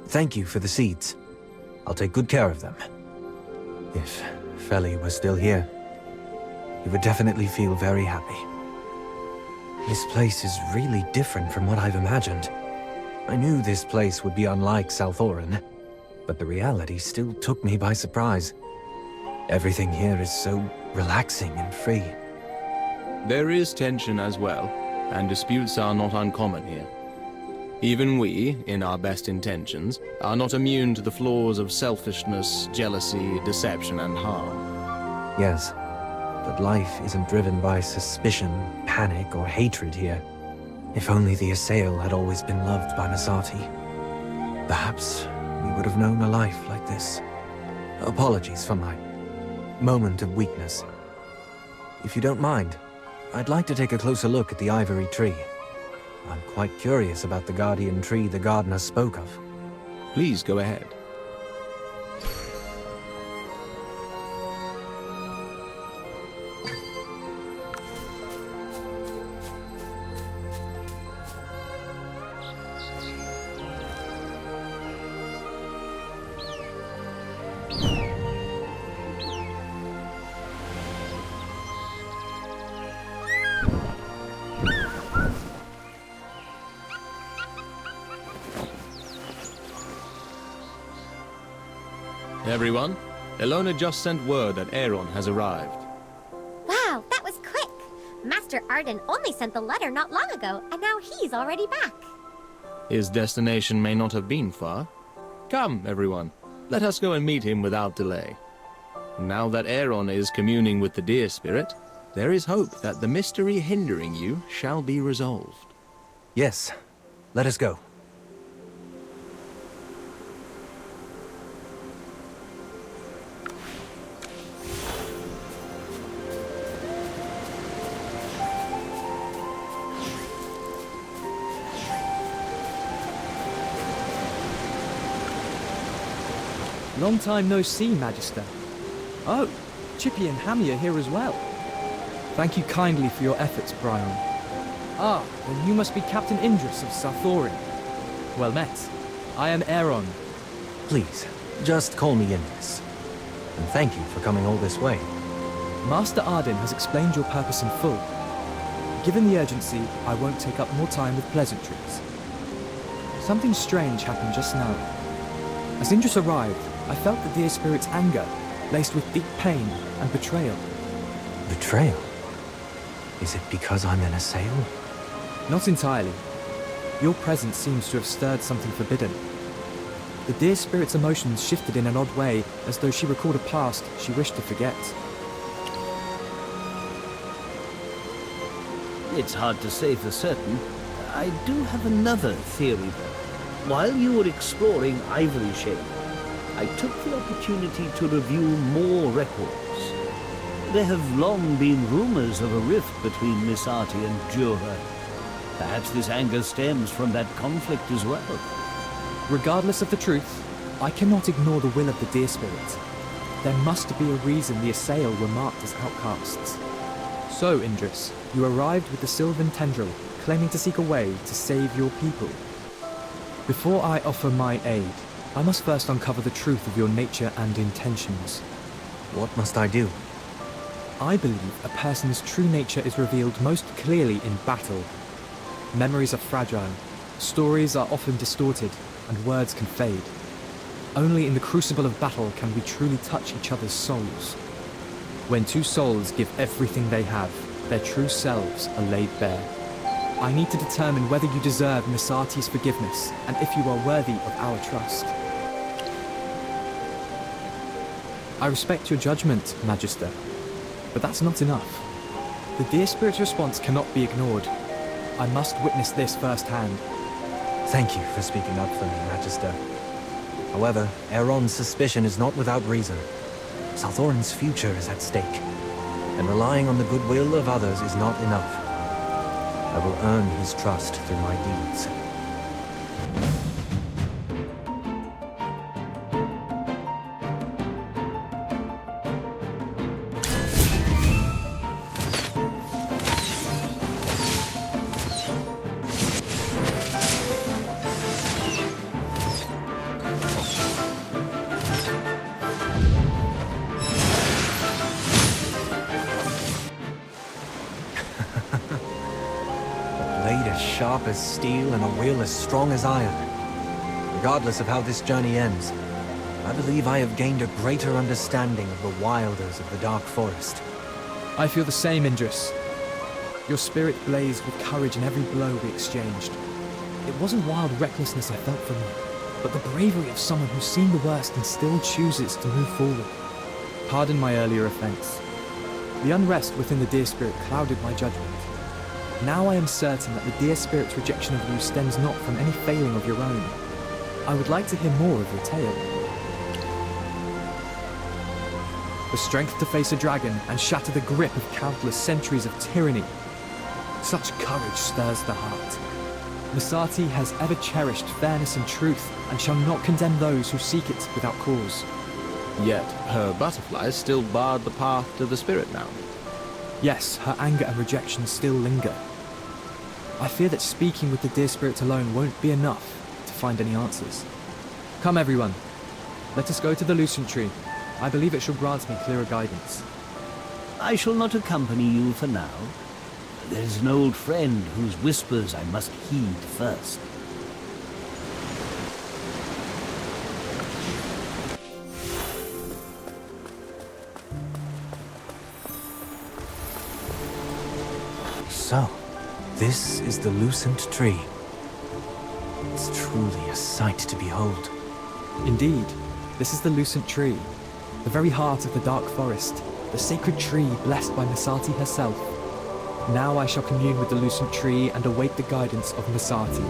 Thank you for the seeds. I'll take good care of them. If Feli was still here, he would definitely feel very happy. This place is really different from what I've imagined. I knew this place would be unlike South Oran, but the reality still took me by surprise. Everything here is so relaxing and free. There is tension as well, and disputes are not uncommon here. Even we, in our best intentions, are not immune to the flaws of selfishness, jealousy, deception, and harm. Yes, but life isn't driven by suspicion, panic, or hatred here. If only the Assail had always been loved by Masati. Perhaps we would have known a life like this. Apologies for my moment of weakness. If you don't mind, I'd like to take a closer look at the ivory tree. I'm quite curious about the guardian tree the gardener spoke of. Please go ahead. Everyone, Elona just sent word that Aaron has arrived. Wow, that was quick! Master Arden only sent the letter not long ago, and now he's already back. His destination may not have been far. Come, everyone. Let us go and meet him without delay. Now that Aaron is communing with the deer spirit, there is hope that the mystery hindering you shall be resolved. Yes, let us go. Long time no see, Magister. Oh, Chippy and Hammy are here as well. Thank you kindly for your efforts, Brian. Ah, then you must be Captain Indris of Sarthorin. Well met. I am Aaron. Please, just call me Indris. And thank you for coming all this way. Master Arden has explained your purpose in full. Given the urgency, I won't take up more time with pleasantries. Something strange happened just now. As Indris arrived, I felt the deer spirit's anger, laced with deep pain and betrayal. Betrayal? Is it because I'm an assail? Not entirely. Your presence seems to have stirred something forbidden. The deer spirit's emotions shifted in an odd way, as though she recalled a past she wished to forget. It's hard to say for certain. I do have another theory, though. While you were exploring Ivory Shade, I took the opportunity to review more records. There have long been rumors of a rift between Misati and Jura. Perhaps this anger stems from that conflict as well. Regardless of the truth, I cannot ignore the will of the deer spirit. There must be a reason the Assail were marked as outcasts. So, Indris, you arrived with the Sylvan Tendril, claiming to seek a way to save your people. Before I offer my aid, I must first uncover the truth of your nature and intentions. What must I do? I believe a person's true nature is revealed most clearly in battle. Memories are fragile, stories are often distorted, and words can fade. Only in the crucible of battle can we truly touch each other's souls. When two souls give everything they have, their true selves are laid bare. I need to determine whether you deserve Misati's forgiveness, and if you are worthy of our trust. I respect your judgment, Magister, but that's not enough. The deer spirit's response cannot be ignored. I must witness this firsthand. Thank you for speaking up for me, Magister. However, Aaron's suspicion is not without reason. Sarthorin's future is at stake, and relying on the goodwill of others is not enough. I will earn his trust through my deeds. Sharp as steel and a will as strong as iron. Regardless of how this journey ends, I believe I have gained a greater understanding of the wilders of the Dark Forest. I feel the same, Indris. Your spirit blazed with courage in every blow we exchanged. It wasn't wild recklessness I felt from you, but the bravery of someone who's seen the worst and still chooses to move forward. Pardon my earlier offense. The unrest within the deer spirit clouded my judgment. Now I am certain that the deer spirit's rejection of you stems not from any failing of your own. I would like to hear more of your tale. The strength to face a dragon and shatter the grip of countless centuries of tyranny. Such courage stirs the heart. Misati has ever cherished fairness and truth, and shall not condemn those who seek it without cause. Yet her butterflies still barred the path to the spirit now. Yes, her anger and rejection still linger. I fear that speaking with the deer spirit alone won't be enough to find any answers. Come everyone, let us go to the Lucent Tree. I believe it shall grant me clearer guidance. I shall not accompany you for now. There's an old friend whose whispers I must heed first. So, this is the Lucent Tree. a sight to behold. Indeed, this is the Lucent Tree, the very heart of the Dark Forest, the sacred tree blessed by Misati herself. Now I shall commune with the Lucent Tree and await the guidance of Misati.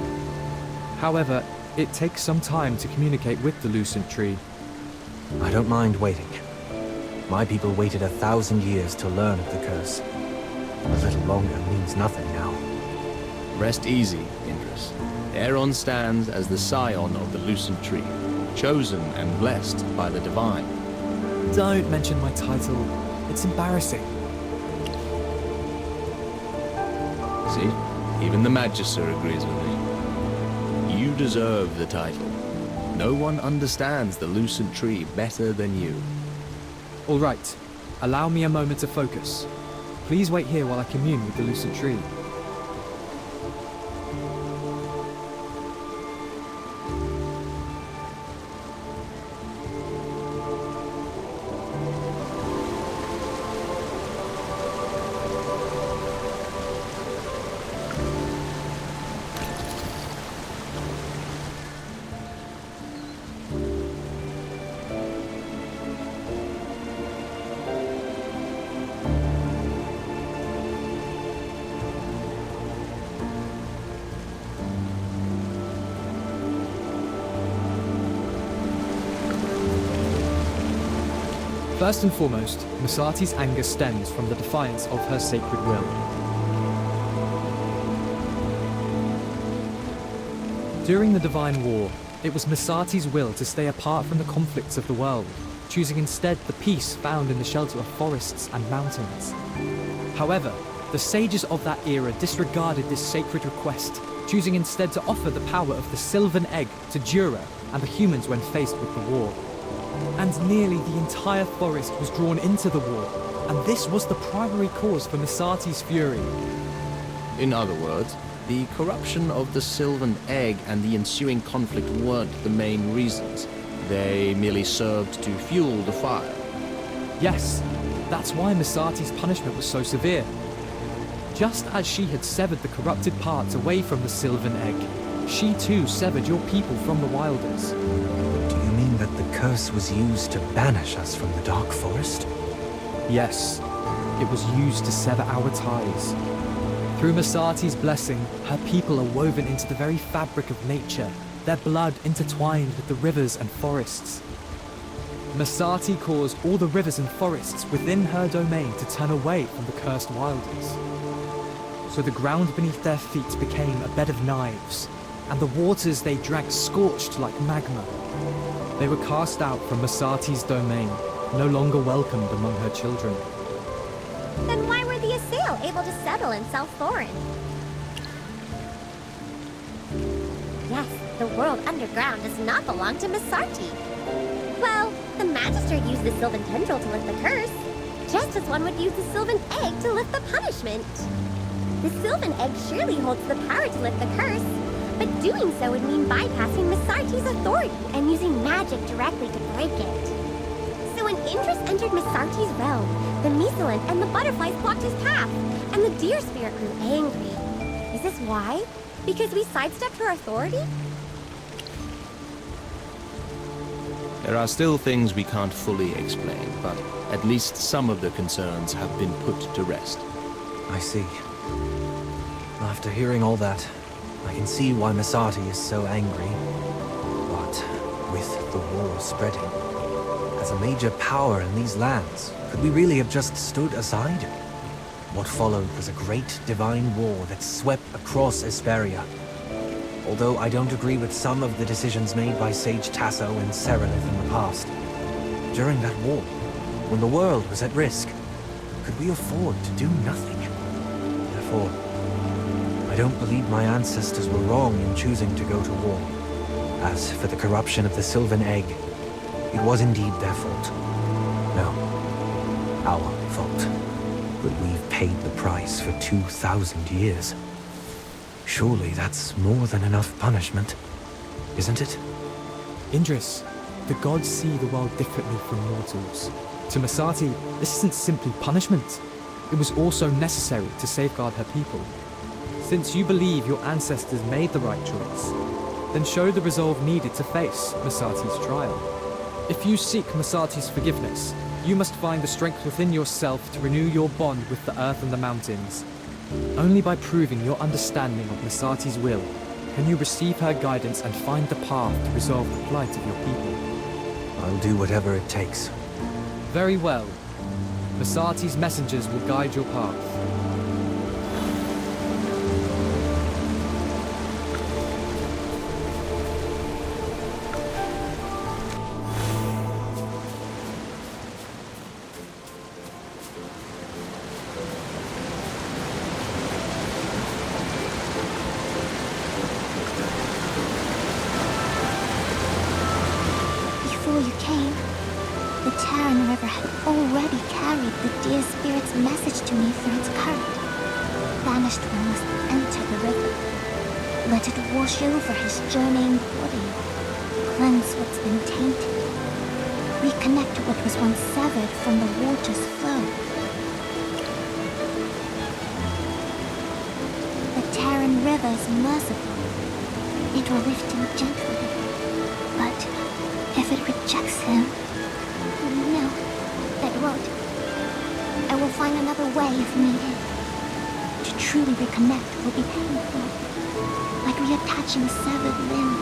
However, it takes some time to communicate with the Lucent Tree. I don't mind waiting. My people waited 1,000 years to learn of the curse. A little longer means nothing now. Rest easy, Indris. Aeron stands as the scion of the Lucent Tree, chosen and blessed by the Divine. Don't mention my title. It's embarrassing. See? Even the Magister agrees with me. You deserve the title. No one understands the Lucent Tree better than you. All right. Allow me a moment to focus. Please wait here while I commune with the Lucent Tree. First and foremost, Misati's anger stems from the defiance of her sacred will. During the Divine War, it was Misati's will to stay apart from the conflicts of the world, choosing instead the peace found in the shelter of forests and mountains. However, the sages of that era disregarded this sacred request, choosing instead to offer the power of the Sylvan Egg to Jura and the humans when faced with the war. And nearly the entire forest was drawn into the war, and this was the primary cause for Misati's fury. In other words, the corruption of the Sylvan Egg and the ensuing conflict weren't the main reasons. They merely served to fuel the fire. Yes, that's why Misati's punishment was so severe. Just as she had severed the corrupted parts away from the Sylvan Egg, she too severed your people from the Wilders. Do you mean that the curse was used to banish us from the Dark Forest? Yes, it was used to sever our ties. Through Misati's blessing, her people are woven into the very fabric of nature, their blood intertwined with the rivers and forests. Misati caused all the rivers and forests within her domain to turn away from the cursed Wilders. So the ground beneath their feet became a bed of knives, and the waters they drank scorched like magma. They were cast out from Misati's domain, no longer welcomed among her children. Then why were the Assail able to settle in South Thorin? Yes, the world underground does not belong to Misati. Well, the Magister used the Sylvan Tendril to lift the curse, just as one would use the Sylvan Egg to lift the punishment. The Sylvan Egg surely holds the power to lift the curse, but doing so would mean bypassing Misarti's authority and using magic directly to break it. So when Indris entered Misarti's realm, the Mesalin and the butterflies blocked his path, and the deer spirit grew angry. Is this why? Because we sidestepped her authority? There are still things we can't fully explain, but at least some of the concerns have been put to rest. I see. After hearing all that, I can see why Misati is so angry. But with the war spreading, as a major power in these lands, could we really have just stood aside? What followed was a great divine war that swept across Esperia. Although I don't agree with some of the decisions made by Sage Tasso and Serelith in the past. During that war, when the world was at risk, could we afford to do nothing? Therefore, I don't believe my ancestors were wrong in choosing to go to war. As for the corruption of the Sylvan Egg, it was indeed their fault. No, our fault. But we've paid the price for 2,000 years. Surely that's more than enough punishment, isn't it? Indris, the gods see the world differently from mortals. To Misati, this isn't simply punishment. It was also necessary to safeguard her people. Since you believe your ancestors made the right choice, then show the resolve needed to face Masati's trial. If you seek Masati's forgiveness, you must find the strength within yourself to renew your bond with the earth and the mountains. Only by proving your understanding of Masati's will can you receive her guidance and find the path to resolve the plight of your people. I'll do whatever it takes. Very well. Masati's messengers will guide your path. Before you came, the Terran River had already carried the dear spirit's message to me through its current. Banished one must enter the river. Let it wash over his journeying body. Cleanse what's been tainted. Reconnect what was once severed from the water's flow. The Terran River is merciful. It will lift him gently. But if it rejects him, no, it won't. I will find another way if needed. To truly reconnect will be painful, like reattaching a severed limb.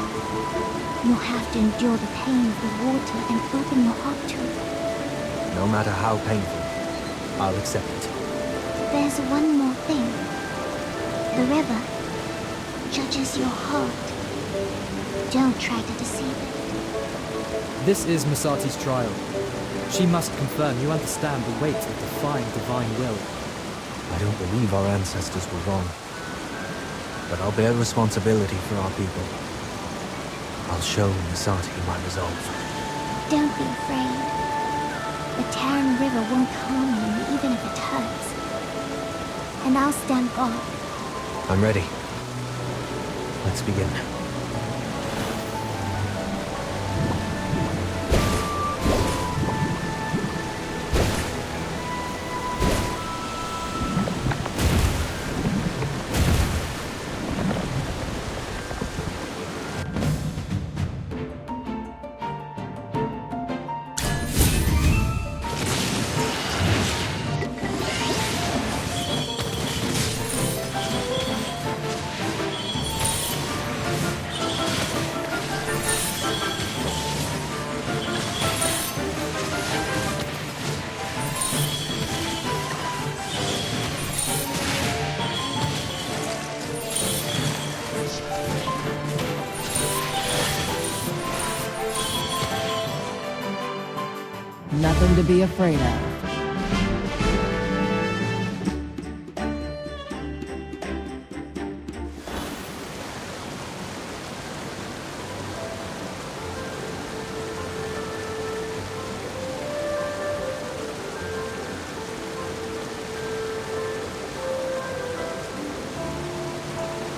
You'll have to endure the pain of the water and open your heart to it. No matter how painful, I'll accept it. There's one more thing. The river judges your heart. Don't try to deceive it. This is Masati's trial. She must confirm you understand the weight of defying divine will. I don't believe our ancestors were wrong. But I'll bear responsibility for our people. I'll show Masati my resolve. Don't be afraid. The Terran River won't harm you even if it hurts. And I'll stand guard. I'm ready. Let's begin. Nothing to be afraid of.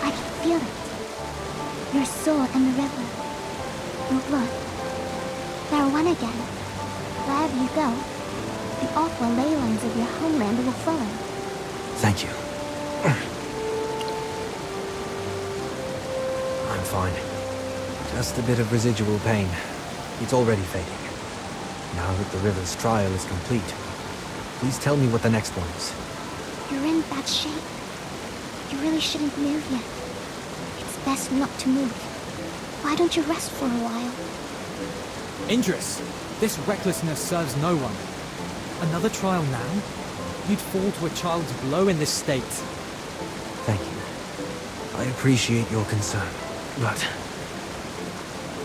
I can feel it. Your soul and the river. Your blood. They're one again. Wherever you go, the awful ley lines of your homeland will follow. Thank you. I'm fine. Just a bit of residual pain. It's already fading. Now that the river's trial is complete, please tell me what the next one is. You're in bad shape. You really shouldn't move yet. It's best not to move. Why don't you rest for a while? Indris, this recklessness serves no one. Another trial now? You'd fall to a child's blow in this state. Thank you. I appreciate your concern, but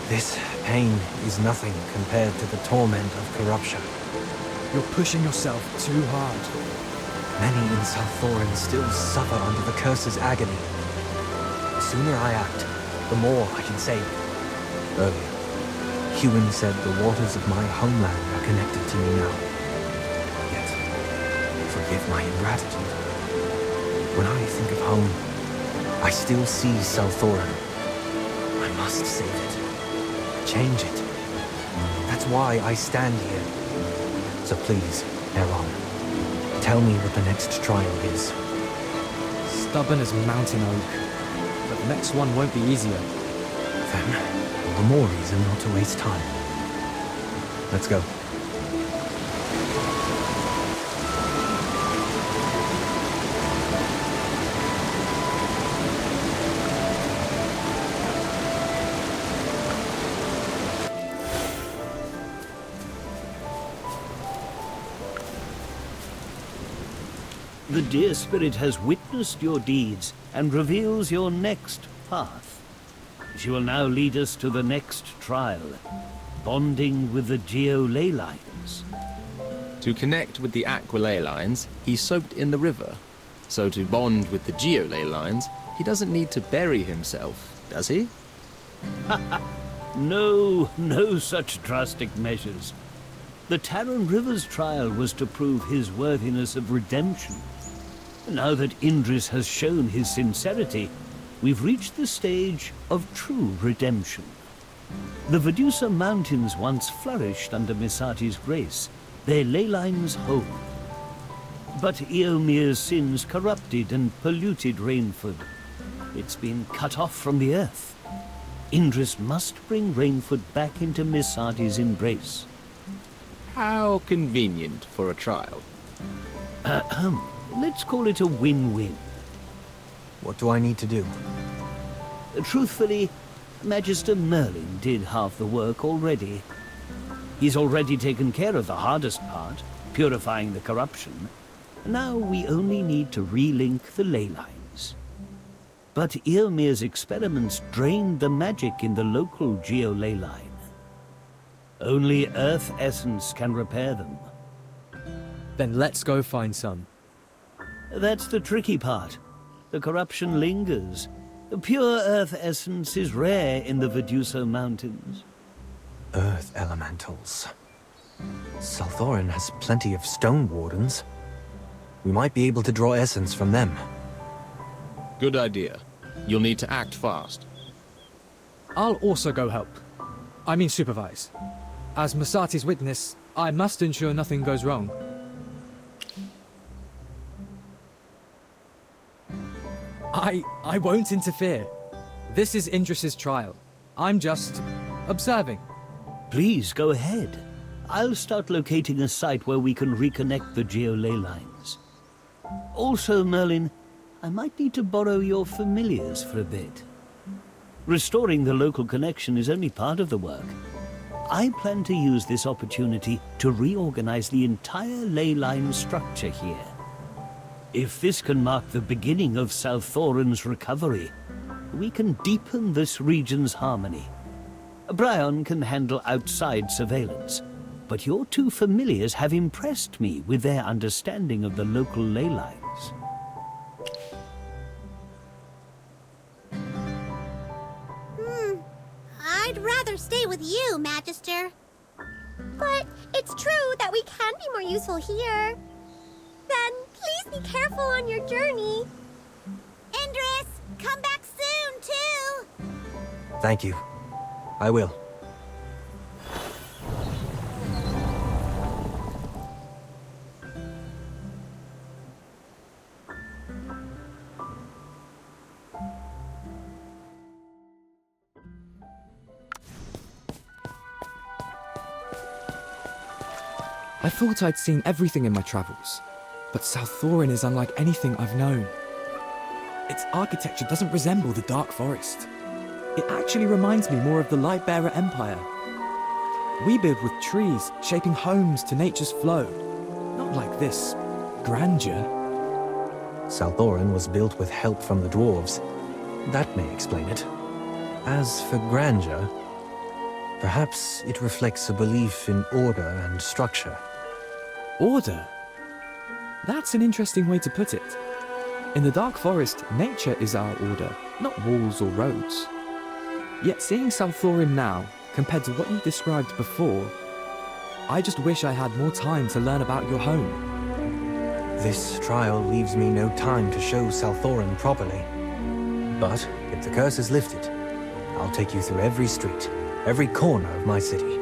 this pain is nothing compared to the torment of corruption. You're pushing yourself too hard. Many in South Thorin still suffer under the curse's agony. The sooner I act, the more I can save. Earlier, Huon said the waters of my homeland are connected to me now. Yet, forgive my ingratitude. When I think of home, I still see South Thorin. I must save it. Change it. That's why I stand here. So please, Heron, tell me what the next trial is. Stubborn as mountain oak. But the next one won't be easier. Then, all the more reason not to waste time. Let's go. The dear spirit has witnessed your deeds and reveals your next path. She will now lead us to the next trial, bonding with the geo-ley lines. To connect with the aqua-ley lines, he soaked in the river. So to bond with the geo-ley lines, he doesn't need to bury himself, does he? No such drastic measures. The Taran River's trial was to prove his worthiness of redemption. Now that Indris has shown his sincerity, we've reached the stage of true redemption. The Vedusa Mountains once flourished under Misati's grace, their ley lines hold. But Eomir's sins corrupted and polluted Rainford. It's been cut off from the earth. Indris must bring Rainford back into Misati's embrace. How convenient for a trial. Let's call it a win-win. What do I need to do? Truthfully, Magister Merlin did half the work already. He's already taken care of the hardest part, purifying the corruption. Now we only need to relink the ley lines. But Eomir's experiments drained the magic in the local geo-ley line. Only Earth Essence can repair them. Then let's go find some. That's the tricky part. The corruption lingers. The pure Earth Essence is rare in the Vedusa Mountains. Earth elementals. Salthorin has plenty of stone wardens. We might be able to draw essence from them. Good idea. You'll need to act fast. I'll also go help. I mean supervise. As Misati's witness, I must ensure nothing goes wrong. I won't interfere. This is Indris's trial. I'm just observing. Please go ahead. I'll start locating a site where we can reconnect the geo-ley lines. Also, Merlin, I might need to borrow your familiars for a bit. Restoring the local connection is only part of the work. I plan to use this opportunity to reorganize the entire ley line structure here. If this can mark the beginning of Salthorin's recovery, we can deepen this region's harmony. Bryon can handle outside surveillance, but your two familiars have impressed me with their understanding of the local ley lines. I'd rather stay with you, Magister. But it's true that we can be more useful here. Then please be careful on your journey. Indris, come back soon, too! Thank you. I will. I thought I'd seen everything in my travels, but Salthorin is unlike anything I've known. Its architecture doesn't resemble the Dark Forest. It actually reminds me more of the Lightbearer Empire. We build with trees, shaping homes to nature's flow. Not like this grandeur. Salthorin was built with help from the dwarves. That may explain it. As for grandeur, perhaps it reflects a belief in order and structure. Order? That's an interesting way to put it. In the Dark Forest, nature is our order, not walls or roads. Yet seeing Salthorin now, compared to what you described before, I just wish I had more time to learn about your home. This trial leaves me no time to show Salthorin properly. But if the curse is lifted, I'll take you through every street, every corner of my city.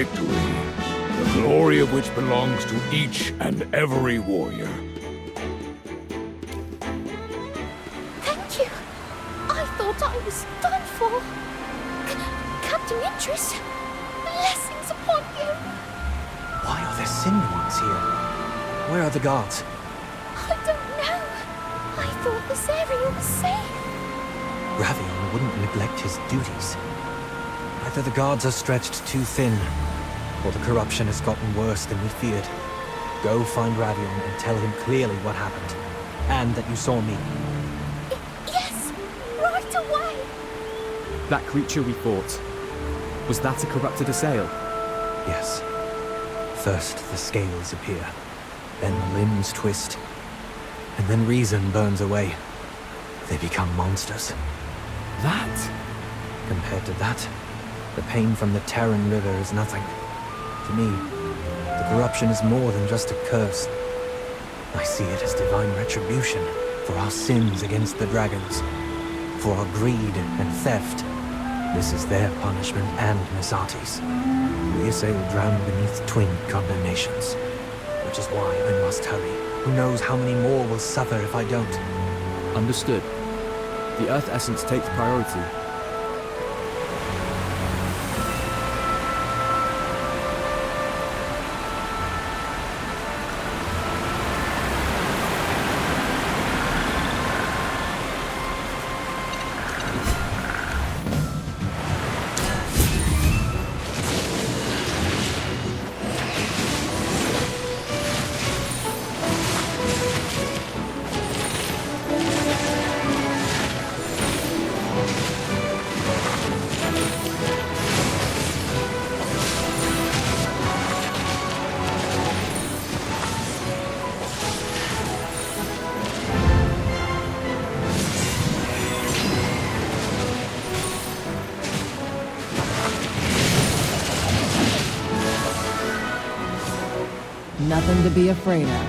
victory, the glory of which belongs to each and every warrior. Thank you. I thought I was done for. Captain Idris, blessings upon you. Why are there Sin ones here? Where are the guards? I don't know. I thought this area was safe. Ravion wouldn't neglect his duties. Either the guards are stretched too thin, or the corruption has gotten worse than we feared. Go find Ravion and tell him clearly what happened, and that you saw me. Yes, right away. That creature we fought, was that a corrupted assail? Yes. First the scales appear, then the limbs twist, and then reason burns away. They become monsters. That? Compared to that, the pain from the Terran River is nothing. To me, the corruption is more than just a curse. I see it as divine retribution for our sins against the dragons, for our greed and theft. This is their punishment and Misati's. We assailed drown beneath twin condemnations. Which is why I must hurry. Who knows how many more will suffer if I don't? Understood. The Earth Essence takes priority. Nothing to be afraid of.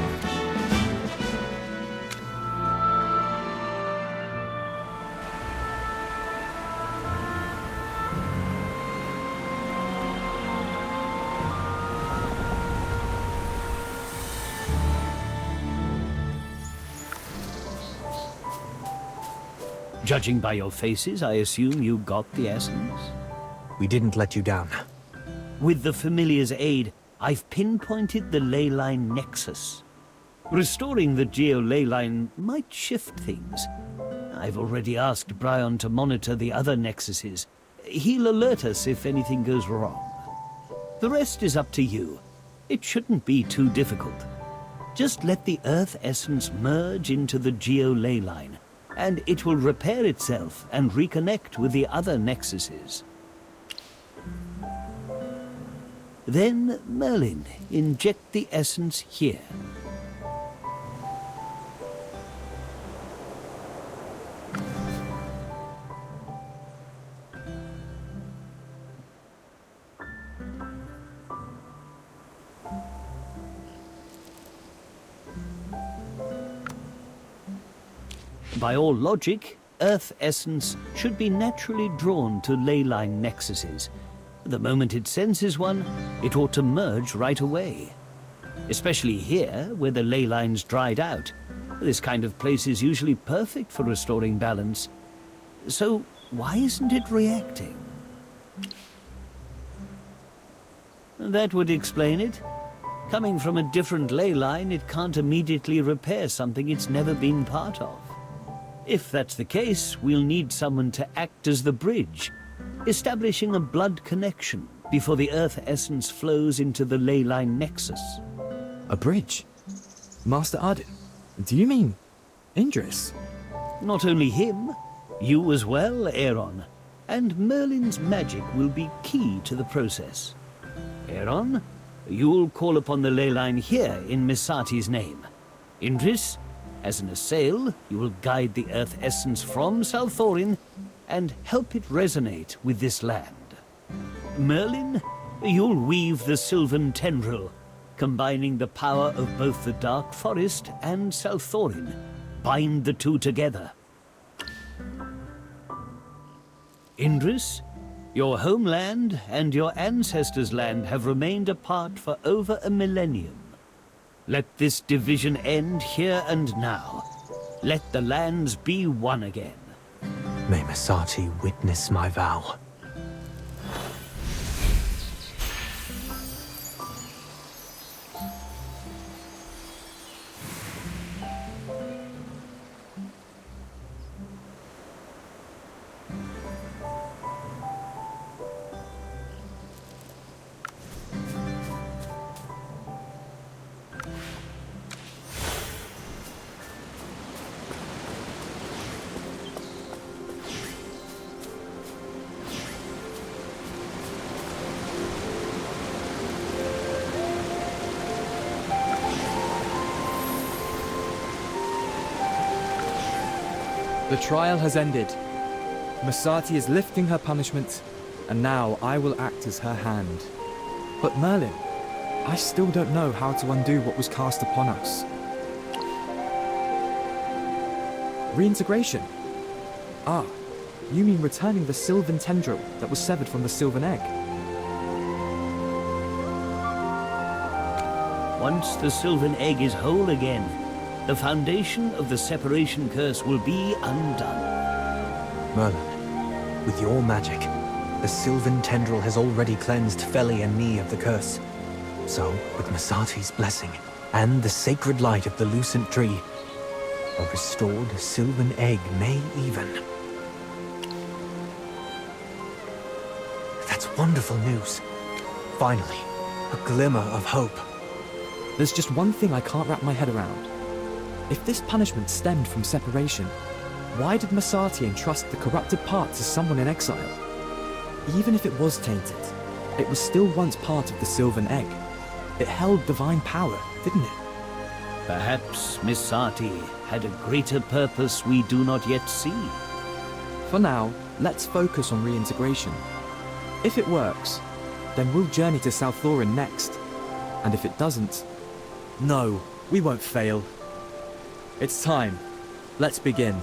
Judging by your faces, I assume you got the essence? We didn't let you down. With the Familiar's aid, I've pinpointed the ley line nexus. Restoring the geo-ley line might shift things. I've already asked Bryon to monitor the other nexuses. He'll alert us if anything goes wrong. The rest is up to you. It shouldn't be too difficult. Just let the Earth Essence merge into the geo-ley line, and it will repair itself and reconnect with the other nexuses. Then, Merlin, inject the essence here. By all logic, Earth Essence should be naturally drawn to ley line nexuses. The moment it senses one, it ought to merge right away. Especially here, where the ley line's dried out. This kind of place is usually perfect for restoring balance. So, why isn't it reacting? That would explain it. Coming from a different ley line, it can't immediately repair something it's never been part of. If that's the case, we'll need someone to act as the bridge, establishing a blood connection before the Earth Essence flows into the ley line nexus. A bridge? Master Arden, do you mean Indris? Not only him, you as well, Aeron. And Merlin's magic will be key to the process. Aeron, you'll call upon the ley line here in Misati's name. Indris, as an assail, you will guide the Earth Essence from Salthorin and help it resonate with this land. Merlin, you'll weave the Sylvan Tendril, combining the power of both the Dark Forest and Salthorin. Bind the two together. Indris, Your homeland and your ancestors' land have remained apart for over a millennium. Let this division end here and now. Let the lands be one again. May Masati witness my vow. The trial has ended. Masati is lifting her punishment, and now I will act as her hand. But Merlin, I still don't know how to undo what was cast upon us. Reintegration? Ah, you mean returning the sylvan tendril that was severed from the sylvan egg? Once the sylvan egg is whole again, the foundation of the separation curse will be undone. Merlin, with your magic, the sylvan tendril has already cleansed Feli and me of the curse. So, with Masati's blessing, and the sacred light of the Lucent Tree, a restored sylvan egg may even... That's wonderful news. Finally, a glimmer of hope. There's just one thing I can't wrap my head around. If this punishment stemmed from separation, why did Masati entrust the corrupted part to someone in exile? Even if it was tainted, it was still once part of the Sylvan Egg. It held divine power, didn't it? Perhaps Masati had a greater purpose we do not yet see. For now, let's focus on reintegration. If it works, then we'll journey to South Thorin next. And if it doesn't, no, we won't fail. It's time. Let's begin.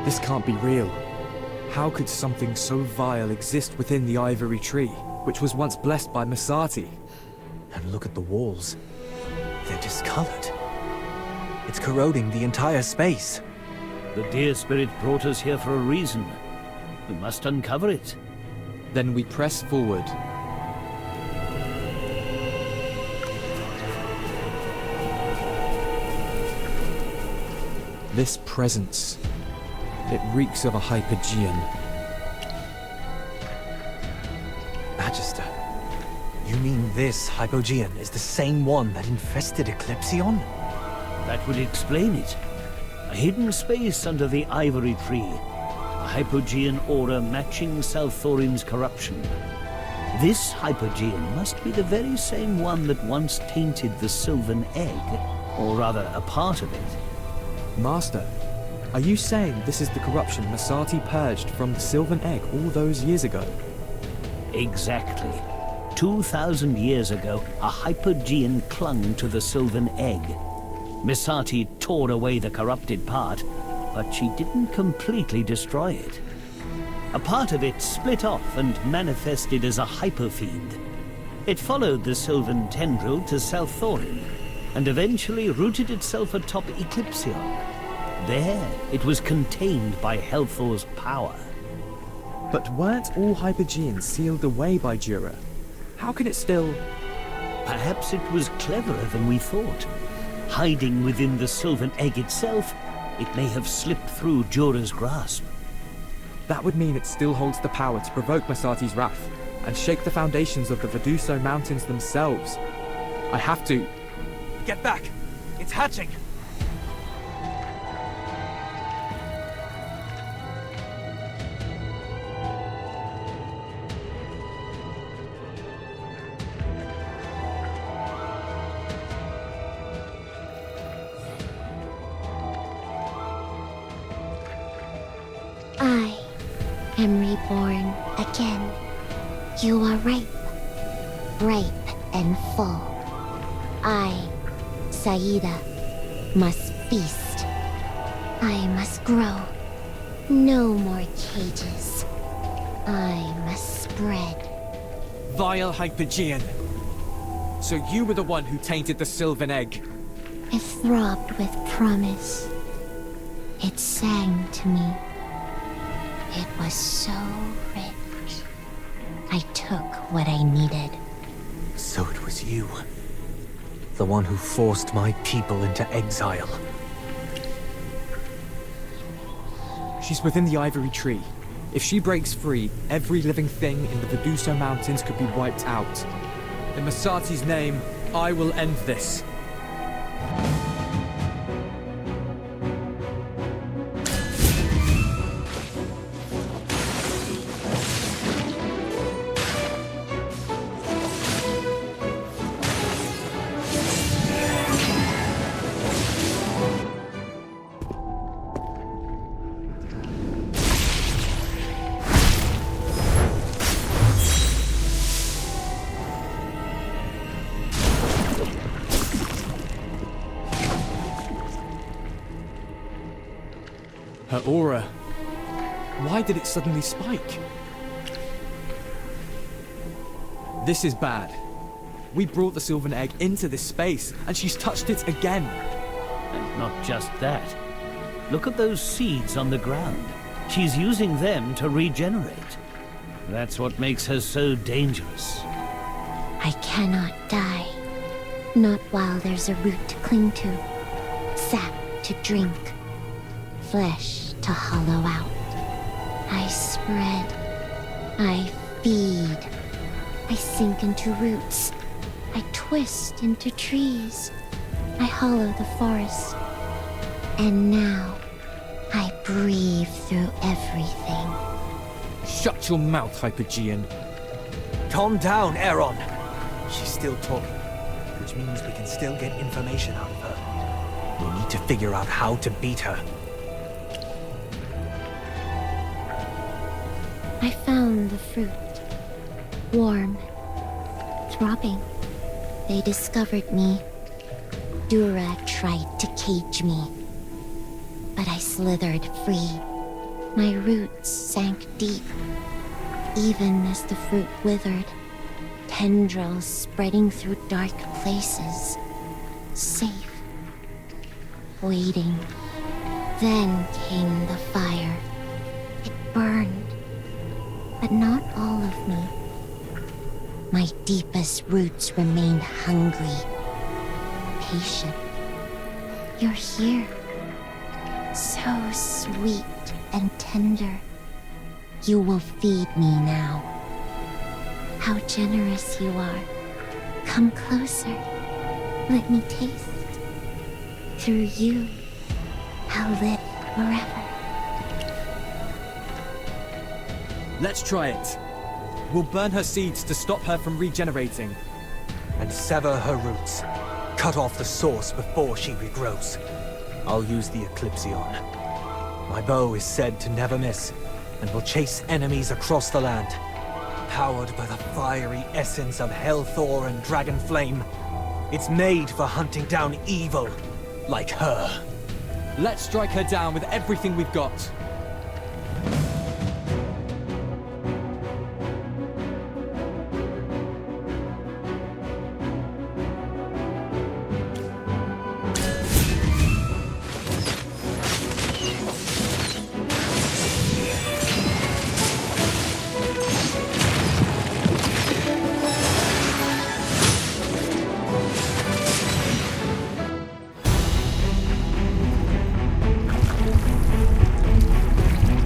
This can't be real. How could something so vile exist within the Ivory Tree, which was once blessed by Masati? And look at the walls. They're discolored. It's corroding the entire space. The deer spirit brought us here for a reason. We must uncover it. Then we press forward. This presence, it reeks of a Hypogean. Magister, you mean this Hypogean is the same one that infested Eclipsion? That would explain it. A hidden space under the Ivory Tree. A Hypogean aura matching South Thorin's corruption. This Hypogean must be the very same one that once tainted the Sylvan Egg, or rather a part of it. Master, are you saying this is the corruption Masati purged from the Sylvan Egg all those years ago? Exactly. 2,000 years ago, a Hypogean clung to the Sylvan Egg. Masati tore away the corrupted part, but she didn't completely destroy it. A part of it split off and manifested as a Hypofiend. It followed the Sylvan tendril to South Thorin, and eventually rooted itself atop Eclipsion. There, it was contained by Helthor's power. But weren't all Hypogeans sealed away by Jura? How can it still... Perhaps it was cleverer than we thought. Hiding within the Sylvan Egg itself, it may have slipped through Jura's grasp. That would mean it still holds the power to provoke Masati's wrath, and shake the foundations of the Veduso Mountains themselves. I have to... Get back! It's hatching! I am reborn again. You are ripe and full. I, Saida, must feast. I must grow. No more cages. I must spread. Vile Hypogean. So you were the one who tainted the Sylvan Egg. It throbbed with promise. It sang to me. It was so rich. I took what I needed. So it was you. The one who forced my people into exile. She's within the ivory tree. If she breaks free, every living thing in the Veduso Mountains could be wiped out. In Masati's name, I will end this. Her aura. Why did it suddenly spike? This is bad. We brought the Sylvan Egg into this space, and she's touched it again. And not just that. Look at those seeds on the ground. She's using them to regenerate. That's what makes her so dangerous. I cannot die. Not while there's a root to cling to. Sap to drink. Flesh to hollow out. I spread. I feed. I sink into roots. I twist into trees. I hollow the forest. And now, I breathe through everything. Shut your mouth, Hypogean. Calm down, Aeron. She's still talking, which means we can still get information out of her. We need to figure out how to beat her. I found the fruit. Warm. Throbbing. They discovered me. Dura tried to cage me. But I slithered free. My roots sank deep. Even as the fruit withered, tendrils spreading through dark places. Safe. Waiting. Then came the fire. It burned. But not all of me. My deepest roots remained hungry. Patient. You're here. So sweet and tender. You will feed me now. How generous you are. Come closer. Let me taste. Through you, I'll live forever. Let's try it. We'll burn her seeds to stop her from regenerating. And sever her roots. Cut off the source before she regrows. I'll use the Eclipsion. My bow is said to never miss, and will chase enemies across the land. Powered by the fiery essence of Hellthor and Dragonflame, it's made for hunting down evil, like her. Let's strike her down with everything we've got.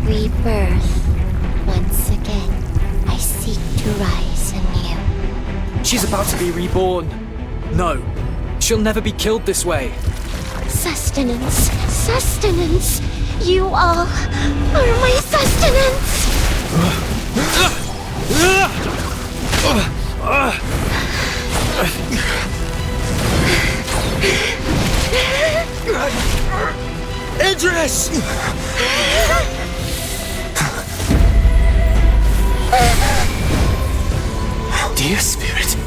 Rebirth. Once again, I seek to rise anew. She's about to be reborn. No, she'll never be killed this way. Sustenance. Sustenance. You all are my sustenance. Idris! Dear Spirit.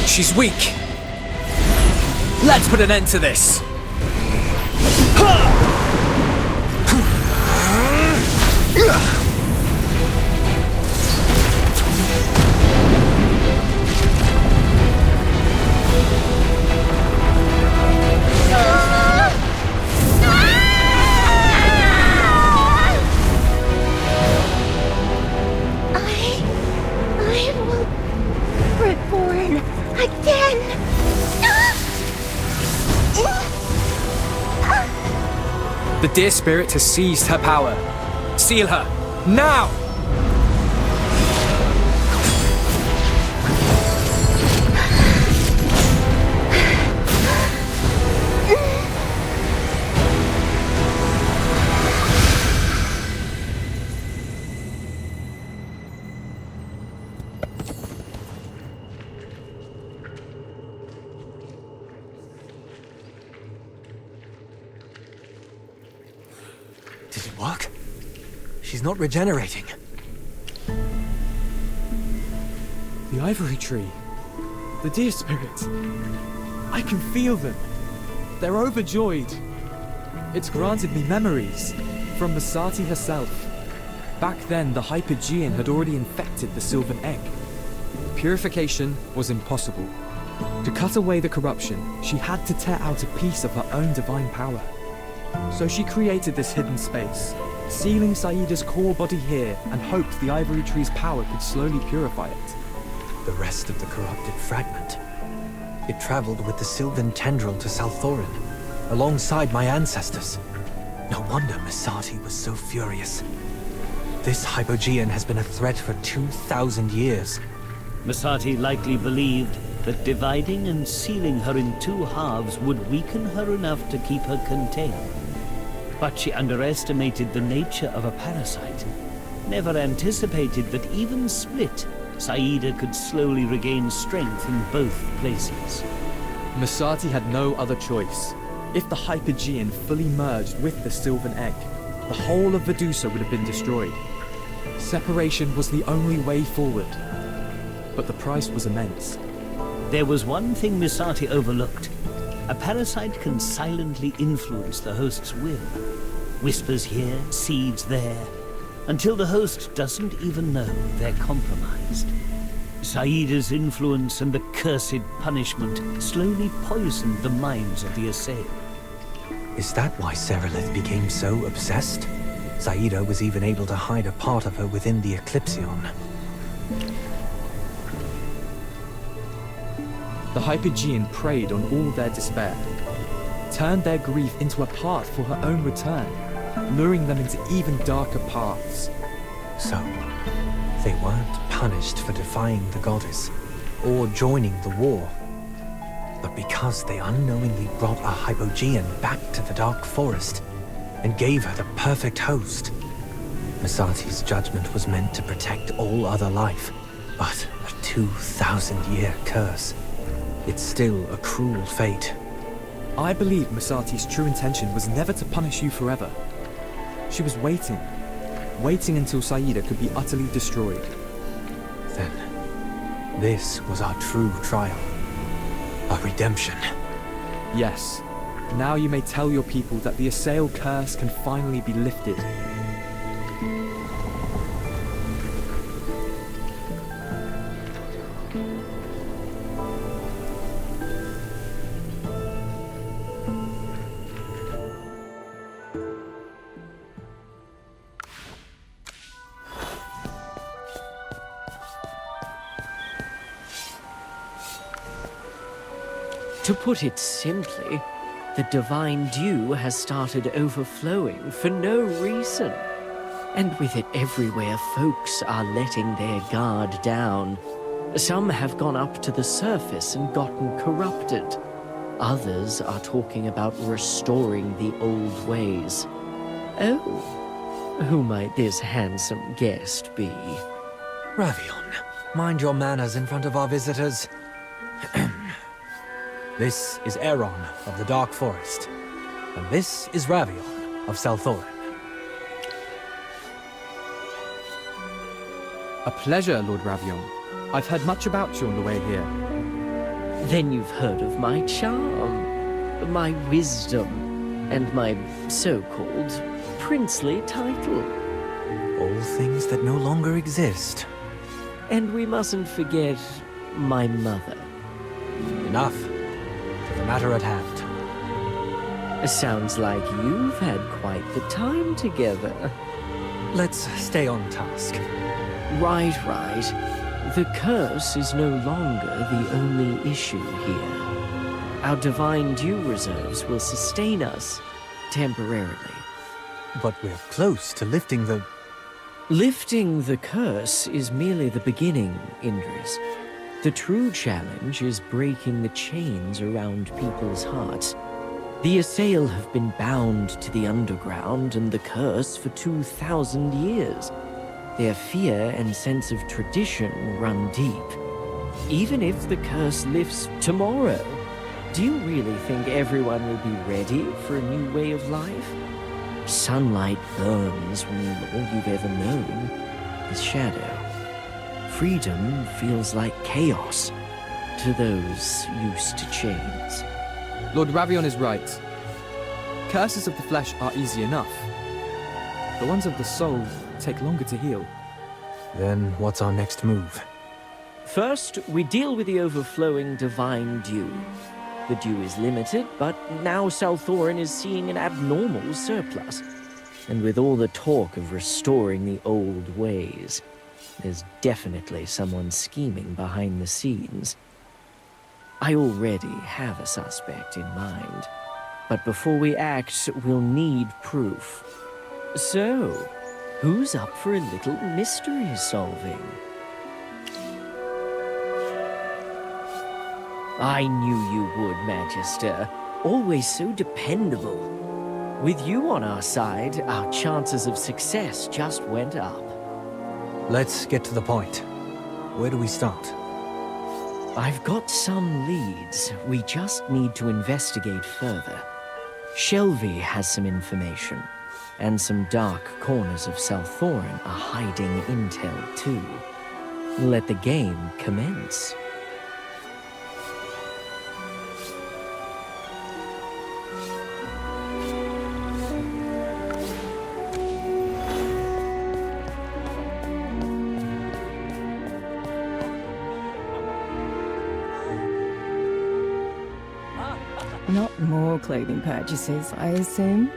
She's weak. Let's put an end to this. I will reborn again. The Dear Spirit has seized her power. Seal her, now! Did it work? She's not regenerating. The Ivory Tree. The Dear Spirit. I can feel them. They're overjoyed. It's granted me memories from Misati herself. Back then, the Hypogean had already infected the Sylvan Egg. Purification was impossible. To cut away the corruption, she had to tear out a piece of her own divine power. So she created this hidden space, sealing Saida's core body here, and hoped the Ivory Tree's power could slowly purify it. The rest of the corrupted fragment. It traveled with the Sylvan tendril to Salthorin, alongside my ancestors. No wonder Misati was so furious. This Hypogean has been a threat for 2,000 years. Misati likely believed that dividing and sealing her in two halves would weaken her enough to keep her contained. But she underestimated the nature of a parasite, never anticipated that even split, Saida could slowly regain strength in both places. Misati had no other choice. If the Hypogean fully merged with the Sylvan Egg, the whole of Vedusa would have been destroyed. Separation was the only way forward, but the price was immense. There was one thing Misati overlooked. A parasite can silently influence the host's will. Whispers here, seeds there, until the host doesn't even know they're compromised. Saida's influence and the cursed punishment slowly poisoned the minds of the assailed. Is that why Serelith became so obsessed? Saida was even able to hide a part of her within the Eclipsion. The Hypogean preyed on all their despair, turned their grief into a path for her own return, luring them into even darker paths. So, they weren't punished for defying the goddess, or joining the war. but because they unknowingly brought a Hypogean back to the Dark Forest and gave her the perfect host. Misati's judgment was meant to protect all other life, but a 2,000-year curse. It's still a cruel fate. I believe Misati's true intention was never to punish you forever. She was waiting until Saida could be utterly destroyed. Then, this was our true trial. Our redemption. Yes. Now you may tell your people that the Assail curse can finally be lifted. To put it simply, the divine dew has started overflowing for no reason. And with it everywhere, folks are letting their guard down. Some have gone up to the surface and gotten corrupted. Others are talking about restoring the old ways. Oh, who might this handsome guest be? Ravion, mind your manners in front of our visitors. This is Aaron of the Dark Forest, and this is Ravion of Salthorin. A pleasure, Lord Ravion. I've heard much about you on the way here. Then you've heard of my charm, my wisdom, and my so-called princely title. All things that no longer exist. And we mustn't forget my mother. Enough. To the matter at hand. Sounds like you've had quite the time together. Let's stay on task. Right. The curse is no longer the only issue here. Our divine dew reserves will sustain us temporarily. But we're close to lifting the... Lifting the curse is merely the beginning, Indris. The true challenge is breaking the chains around people's hearts. The Assail have been bound to the underground and the curse for 2,000 years. Their fear and sense of tradition run deep. Even if the curse lifts tomorrow, do you really think everyone will be ready for a new way of life? Sunlight burns when all you've ever known is shadow. Freedom feels like chaos to those used to chains. Lord Ravion is right. Curses of the flesh are easy enough. The ones of the soul take longer to heal. Then what's our next move? First, we deal with the overflowing divine dew. The dew is limited, but now Salthorin is seeing an abnormal surplus. And with all the talk of restoring the old ways, there's definitely someone scheming behind the scenes. I already have a suspect in mind. But before we act, we'll need proof. So, who's up for a little mystery solving? I knew you would, Magister. Always so dependable. With you on our side, our chances of success just went up. Let's get to the point. Where do we start? I've got some leads. We just need to investigate further. Shelby has some information, and some dark corners of Salthorin are hiding intel too. Let the game commence. Not more clothing purchases, I assume?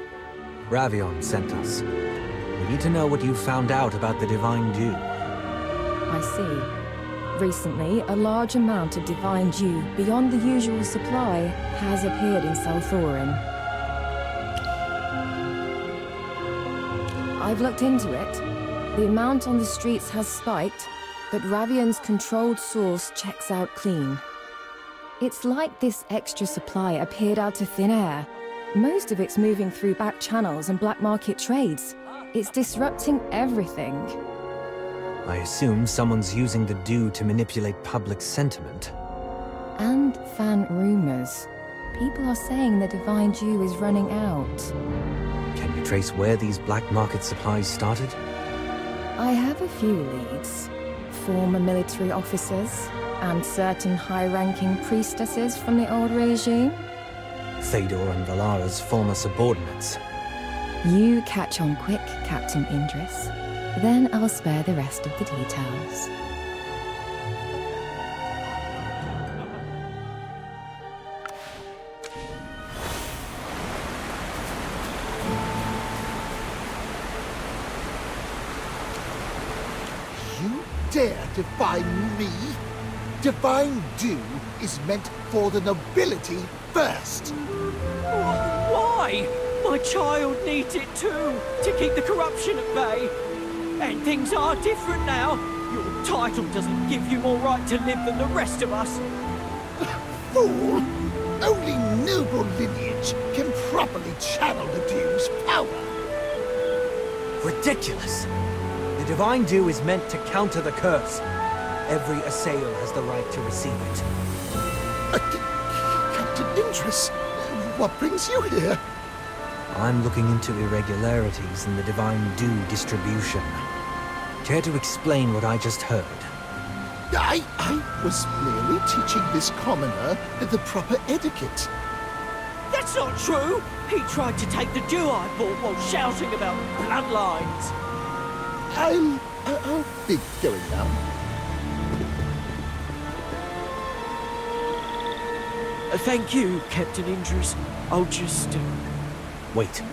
Ravion sent us. We need to know what you found out about the Divine Dew. I see. Recently, a large amount of Divine Dew, beyond the usual supply, has appeared in Salthorin. I've looked into it. The amount on the streets has spiked, but Ravion's controlled source checks out clean. It's like this extra supply appeared out of thin air. Most of it's moving through back channels and black market trades. It's disrupting everything. I assume someone's using the dew to manipulate public sentiment. And fan rumors. People are saying the divine dew is running out. Can you trace where these black market supplies started? I have a few leads. Former military officers, and certain high-ranking priestesses from the old regime. Thaydor and Valara's former subordinates. You catch on quick, Captain Indris. Then I'll spare the rest of the details. You dare defy me? Divine dew is meant for the nobility first. Why? My child needs it too, to keep the corruption at bay. And things are different now. Your title doesn't give you more right to live than the rest of us. Fool! Only noble lineage can properly channel the dew's power. Ridiculous! The divine dew is meant to counter the curse. Every assail has the right to receive it. Captain Indris, what brings you here? I'm looking into irregularities in the divine dew distribution. Care to explain what I just heard? I was merely teaching this commoner the proper etiquette. That's not true! He tried to take the dew I bought while shouting about bloodlines. I'll be going now. Thank you, Captain Indris. I'll just... Wait.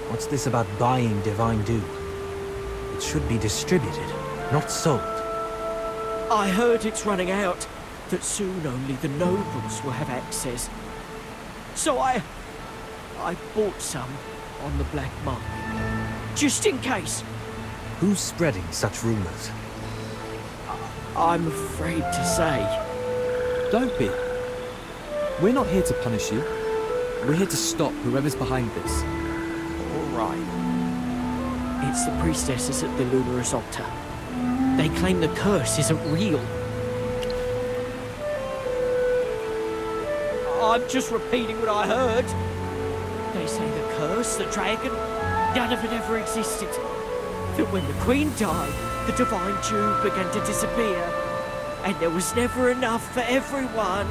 What's this about buying divine dew? It should be distributed, not sold. I heard it's running out, that soon only the nobles will have access. So I bought some on the black market, just in case. Who's spreading such rumors? I'm afraid to say. Don't be. We're not here to punish you. We're here to stop whoever's behind this. All right. It's the priestesses at the Luminous Altar. They claim the curse isn't real. I'm just repeating what I heard. They say the curse, the dragon, none of it ever existed. That when the Queen died, the divine dew began to disappear. And there was never enough for everyone.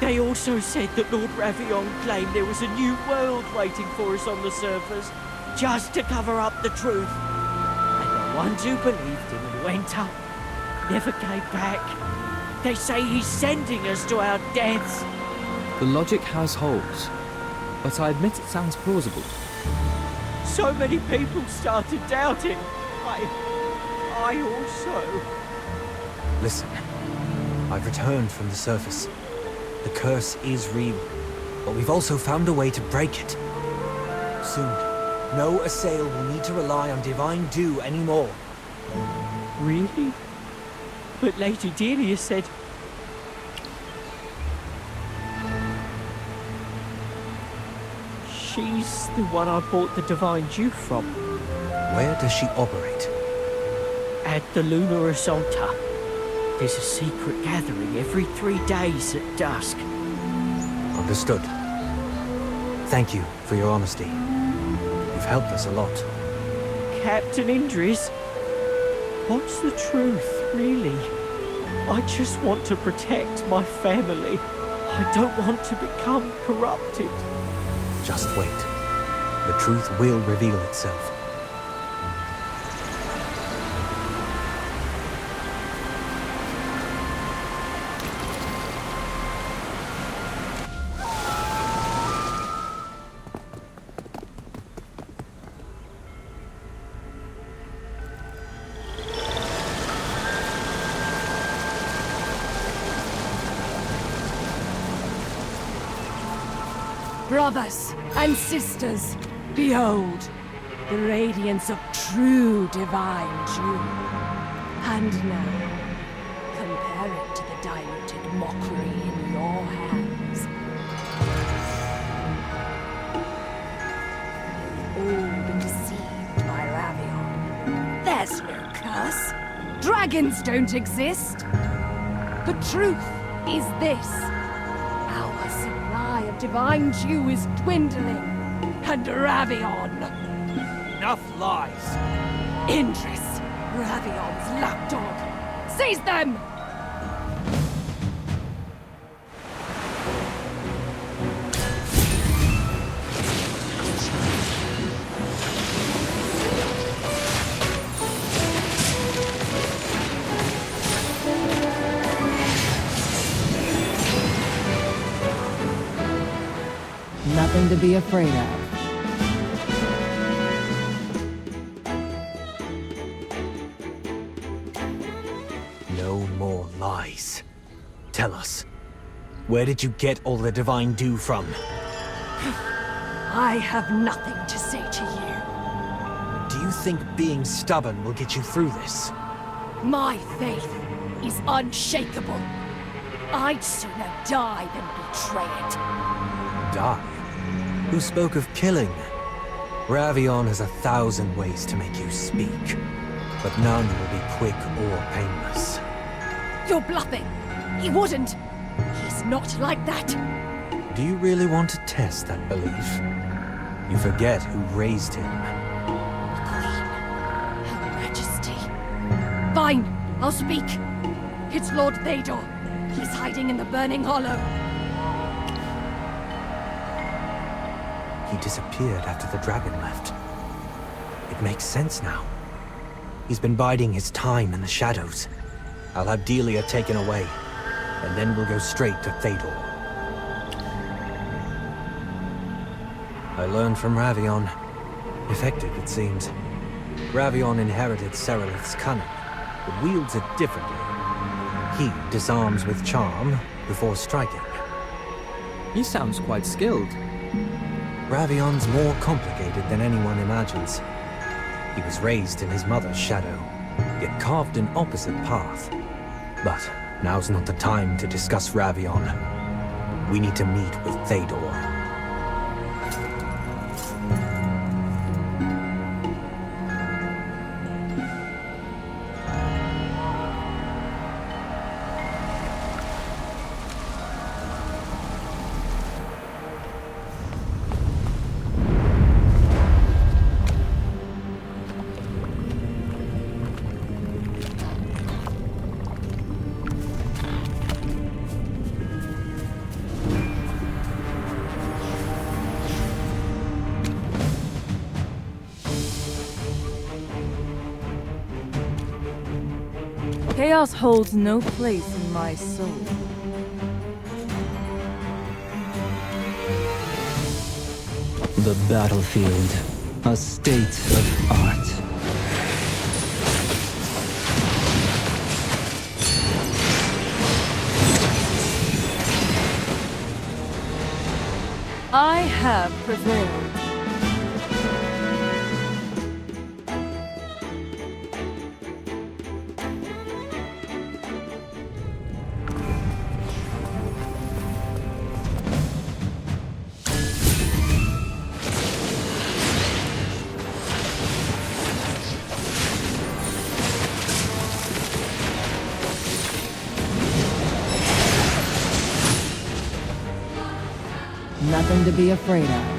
They also said that Lord Ravion claimed there was a new world waiting for us on the surface, just to cover up the truth. And the ones who believed him and went up never came back. They say he's sending us to our deaths. The logic has holes, but I admit it sounds plausible. So many people started doubting. I also... Listen, I've returned from the surface. The curse is real, but we've also found a way to break it. Soon, no assail will need to rely on divine dew anymore. Really? But Lady Delia said... She's the one I bought the divine dew from. Where does she operate? At the Luminous Altar. There's a secret gathering every 3 days at dusk. Understood. Thank you for your honesty. You've helped us a lot. Captain Indris, what's the truth, really? I just want to protect my family. I don't want to become corrupted. Just wait. The truth will reveal itself. Brothers and sisters, behold, the radiance of true divine dew. And now, compare it to the diluted mockery in your hands. You've all been deceived by Ravion. There's no curse. Dragons don't exist. The truth is this. Our supply of divine dew is dwindling. And Ravion... Enough lies. Indris, Ravion's lapdog. Seize them! Nothing to be afraid of. No more lies. Tell us, where did you get all the divine dew from? I have nothing to say to Do you think being stubborn will get you through this? you. My faith is unshakable. I'd sooner die than betray it. Die? Who spoke of killing? Ravion has 1,000 ways to make you speak, but none will be quick or painless. You're bluffing. He wouldn't. He's not like that. Do you really want to test that belief? You forget who raised him. Her Majesty. Fine, I'll speak. It's Lord Thaydor. He's hiding in the Burning Hollow. He disappeared after the dragon left. It makes sense now. He's been biding his time in the shadows. I'll have Delia taken away, and then we'll go straight to Thaydor. I learned from Ravion. Effective, it seems. Ravion inherited Serelith's cunning, but wields it differently. He disarms with charm before striking. He sounds quite skilled. Ravion's more complicated than anyone imagines. He was raised in his mother's shadow, yet carved an opposite path. But now's not the time to discuss Ravion. We need to meet with Thaydor. Chaos holds no place in my soul. The battlefield, a state of art. I have prevailed. Nothing to be afraid of.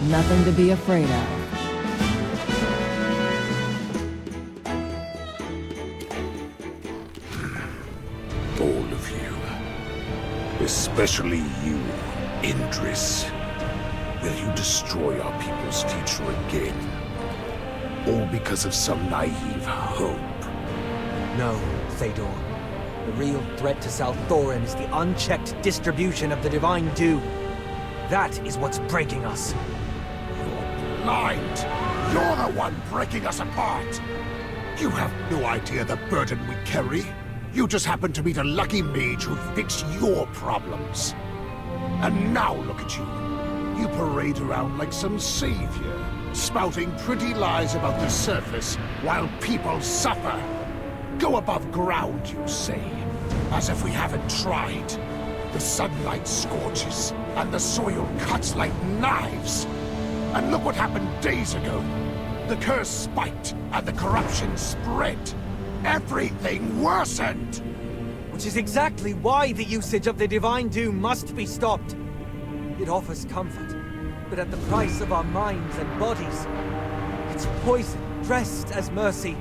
Nothing to be afraid of. All of you. Especially you, Indris. Will you destroy our people's future again? All because of some naive hope? No, Thaydor. The real threat to South Thorin is the unchecked distribution of the Divine Dew. That is what's breaking us. You're blind! You're the one breaking us apart! You have no idea the burden we carry. You just happen to meet a lucky mage who fixed your problems. And now look at you. You parade around like some savior, spouting pretty lies about the surface while people suffer. Go above ground, you say, as if we haven't tried. The sunlight scorches, and the soil cuts like knives. And look what happened days ago. The curse spiked, and the corruption spread. Everything worsened! Which is exactly why the usage of the Divine Dew must be stopped. It offers comfort, but at the price of our minds and bodies. It's poison, dressed as mercy.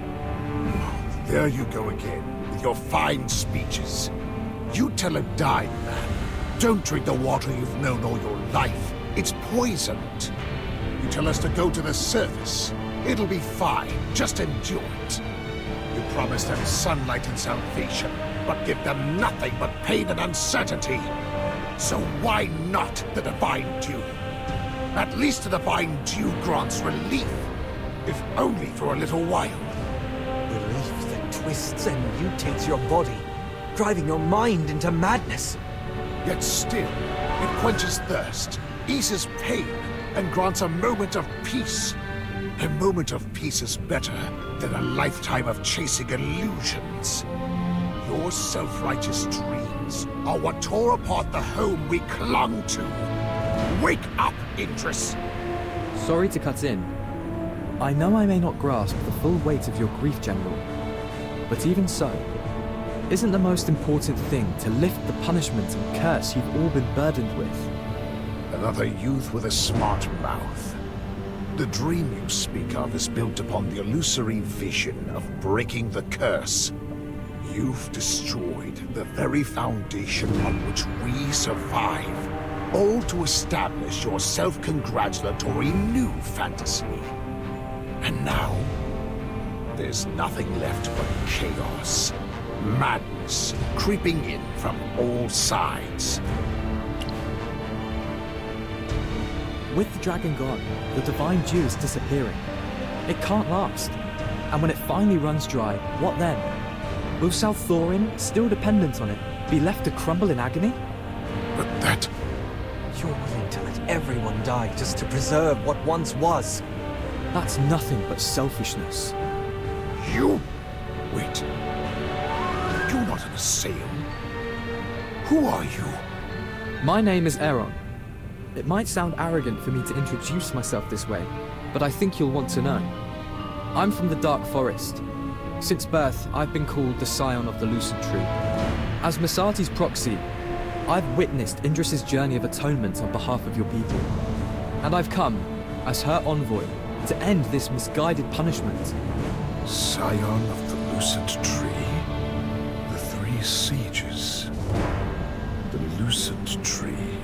There you go again, with your fine speeches. You tell a dying man, don't drink the water you've known all your life. It's poisoned. You tell us to go to the surface. It'll be fine, just endure it. You promise them sunlight and salvation, but give them nothing but pain and uncertainty. So why not the Divine Dew? At least the Divine Dew grants relief, if only for a little while. Relief that twists and mutates your body, driving your mind into madness. Yet still, it quenches thirst, eases pain, and grants a moment of peace. A moment of peace is better than a lifetime of chasing illusions. Your self-righteous dreams are what tore apart the home we clung to. Wake up, Idris! Sorry to cut in. I know I may not grasp the full weight of your grief, General. But even so, isn't the most important thing to lift the punishment and curse you've all been burdened with? Another youth with a smart mouth. The dream you speak of is built upon the illusory vision of breaking the curse. You've destroyed the very foundation on which we survive, all to establish your self-congratulatory new fantasy. And now, there's nothing left but chaos, madness creeping in from all sides. With the dragon gone, the Divine Dew is disappearing. It can't last. And when it finally runs dry, what then? Will South Thorin, still dependent on it, be left to crumble in agony? But that... You're willing to let everyone die just to preserve what once was. That's nothing but selfishness. You? Wait. You're not an assailant. Who are you? My name is Aaron. It might sound arrogant for me to introduce myself this way, but I think you'll want to know. I'm from the Dark Forest. Since birth, I've been called the Scion of the Lucent Tree. As Misati's proxy, I've witnessed Idris's journey of atonement on behalf of your people. And I've come, as her envoy, to end this misguided punishment. Scion of the Lucent Tree? The three sieges. The Lucent Tree.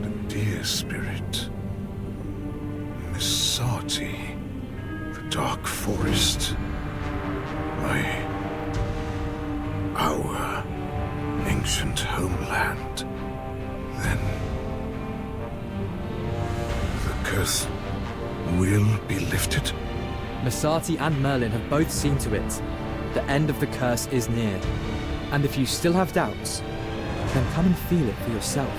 The Deer Spirit. Misati. The Dark Forest. Our ancient homeland. Then the curse will be lifted? Misati and Merlin have both seen to it. The end of the curse is near. And if you still have doubts, then come and feel it for yourself.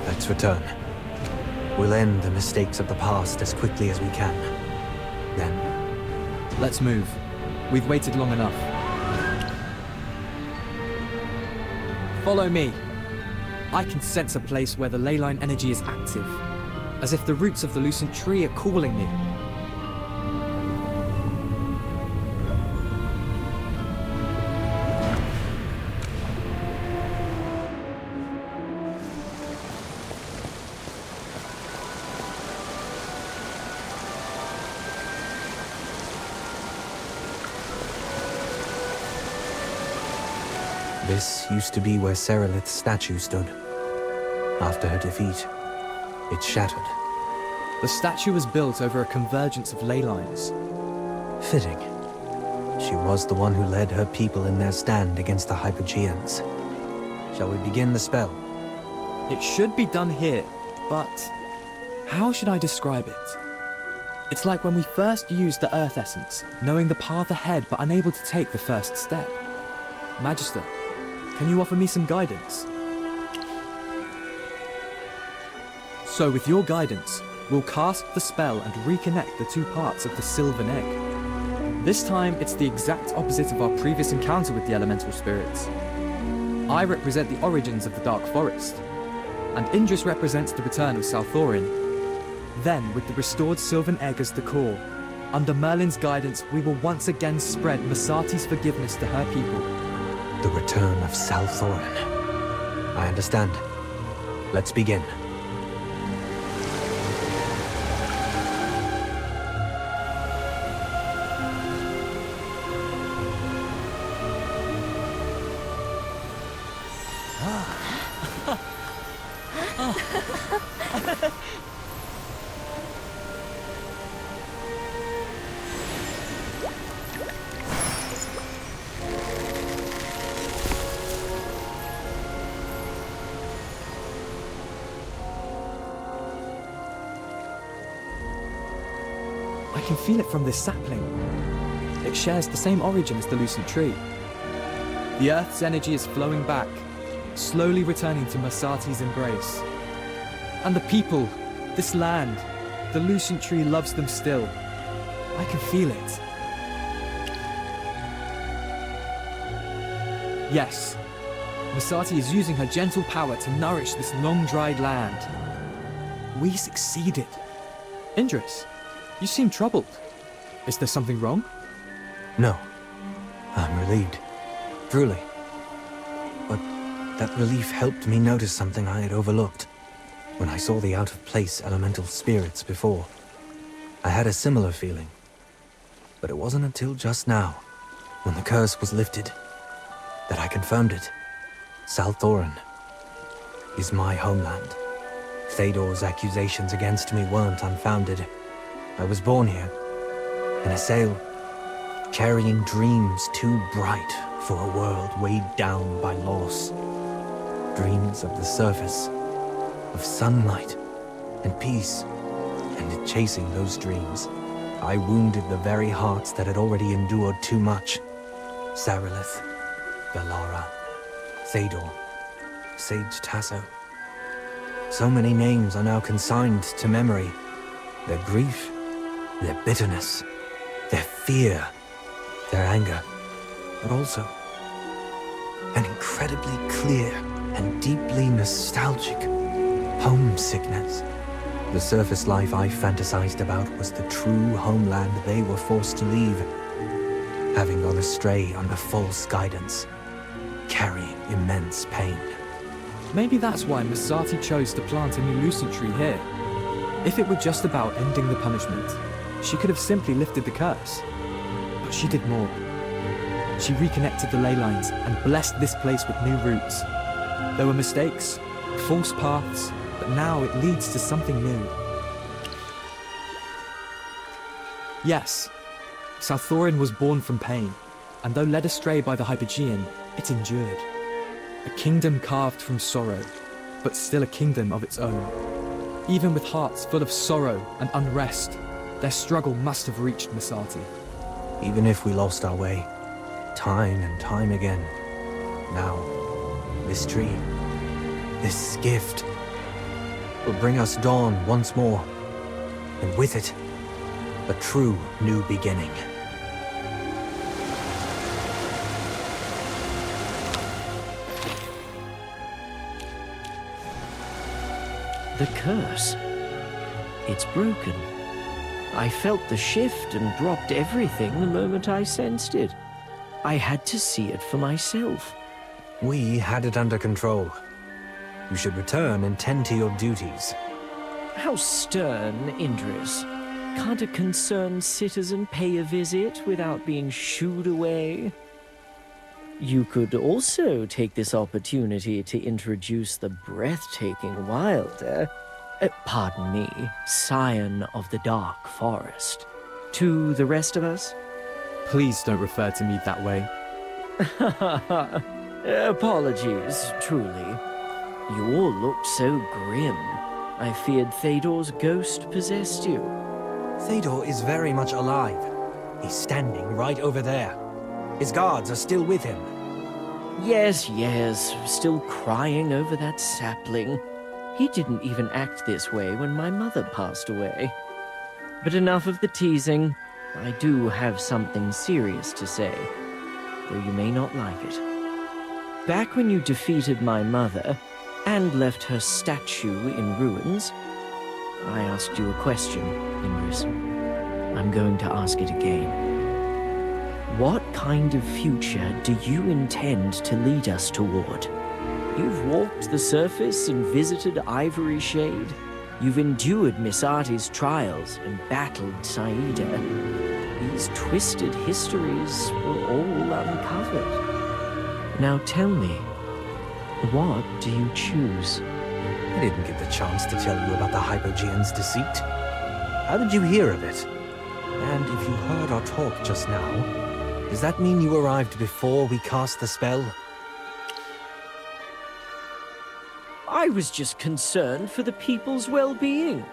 Let's return. We'll end the mistakes of the past as quickly as we can. Then... Let's move. We've waited long enough. Follow me. I can sense a place where the leyline energy is active, as if the roots of the Lucent Tree are calling me. This used to be where Serelith's statue stood. After her defeat, it shattered. The statue was built over a convergence of ley lines. Fitting. She was the one who led her people in their stand against the Hypogeans. Shall we begin the spell? It should be done here, but how should I describe it? It's like when we first used the Earth Essence, knowing the path ahead but unable to take the first step. Magister, can you offer me some guidance? So with your guidance, we'll cast the spell and reconnect the two parts of the Sylvan Egg. This time, it's the exact opposite of our previous encounter with the elemental spirits. I represent the origins of the Dark Forest, and Indris represents the return of Salthorin. Then, with the restored Sylvan Egg as the core, under Merlin's guidance, we will once again spread Masati's forgiveness to her people. The return of Salthorin. I understand. Let's begin. I can feel it from this sapling. It shares the same origin as the Lucent Tree. The Earth's energy is flowing back, slowly returning to Masati's embrace. And the people, this land, the Lucent Tree loves them still. I can feel it. Yes, Masati is using her gentle power to nourish this long-dried land. We succeeded. Indris, you seem troubled. Is there something wrong? No. I'm relieved. Truly. But that relief helped me notice something I had overlooked. When I saw the out-of-place elemental spirits before, I had a similar feeling. But it wasn't until just now, when the curse was lifted, that I confirmed it. Salthorin is my homeland. Thaydor's accusations against me weren't unfounded. I was born here, in a sail, carrying dreams too bright for a world weighed down by loss. Dreams of the surface, of sunlight and peace. And in chasing those dreams, I wounded the very hearts that had already endured too much. Sarilith, Velara, Thaydor, Sage Tasso. So many names are now consigned to memory. Their grief, their bitterness, their fear, their anger, but also an incredibly clear and deeply nostalgic homesickness. The surface life I fantasized about was the true homeland they were forced to leave, having gone astray under false guidance, carrying immense pain. Maybe that's why Masati chose to plant a new Lucent Tree here. If it were just about ending the punishment, she could have simply lifted the curse. But she did more. She reconnected the ley lines and blessed this place with new roots. There were mistakes, false paths, but now it leads to something new. Yes, Salthorin was born from pain, and though led astray by the Hypogean, it endured. A kingdom carved from sorrow, but still a kingdom of its own. Even with hearts full of sorrow and unrest, their struggle must have reached Masati. Even if we lost our way, time and time again, now, this tree, this gift, will bring us dawn once more, and with it, a true new beginning. The curse. It's broken. I felt the shift and dropped everything the moment I sensed it. I had to see it for myself. We had it under control. You should return and tend to your duties. How stern, Indris. Can't a concerned citizen pay a visit without being shooed away? You could also take this opportunity to introduce the breathtaking Wilder, pardon me, Scion of the Dark Forest, to the rest of us. Please don't refer to me that way. Apologies, truly. You all looked so grim. I feared Thedor's ghost possessed you. Thedor is very much alive. He's standing right over there. His guards are still with him. Yes, still crying over that sapling. He didn't even act this way when my mother passed away. But enough of the teasing. I do have something serious to say, though you may not like it. Back when you defeated my mother, and left her statue in ruins, I asked you a question, Imrys. I'm going to ask it again. What kind of future do you intend to lead us toward? You've walked the surface and visited Ivory Shade. You've endured Miss Artie's trials and battled Saida. These twisted histories were all uncovered. Now tell me, what do you choose? I didn't get the chance to tell you about the Hypogean's deceit. How did you hear of it? And if you heard our talk just now, does that mean you arrived before we cast the spell? I was just concerned for the people's well-being.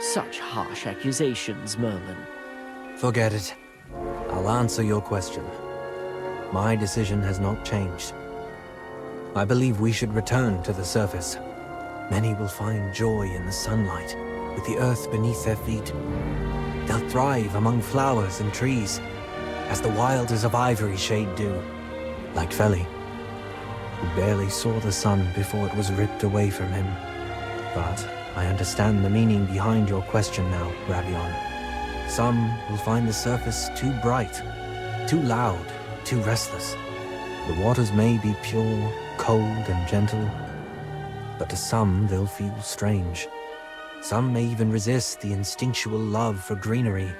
Such harsh accusations, Merlin. Forget it. I'll answer your question. My decision has not changed. I believe we should return to the surface. Many will find joy in the sunlight, with the earth beneath their feet. They'll thrive among flowers and trees, as the wilders of Ivory Shade do, like Feli, who barely saw the sun before it was ripped away from him. But I understand the meaning behind your question now, Ravion. Some will find the surface too bright, too loud, too restless. The waters may be pure, cold and gentle, but to some they'll feel strange. Some may even resist the instinctual love for greenery,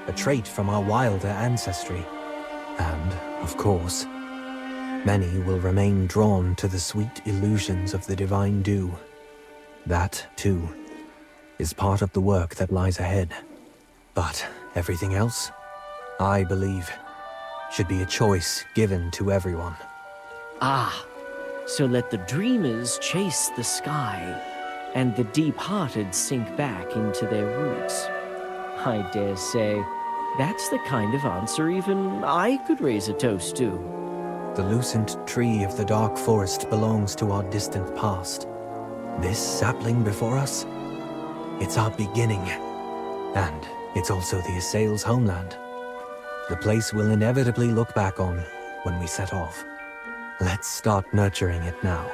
a trait from our wilder ancestry. And, of course, many will remain drawn to the sweet illusions of the divine dew. That, too, is part of the work that lies ahead. But everything else, I believe, should be a choice given to everyone. Ah, so let the dreamers chase the sky, and the deep-hearted sink back into their roots. I dare say, that's the kind of answer even I could raise a toast to. The lucent tree of the dark forest belongs to our distant past. This sapling before us, it's our beginning. And it's also the Assail's homeland. The place we'll inevitably look back on when we set off. Let's start nurturing it now.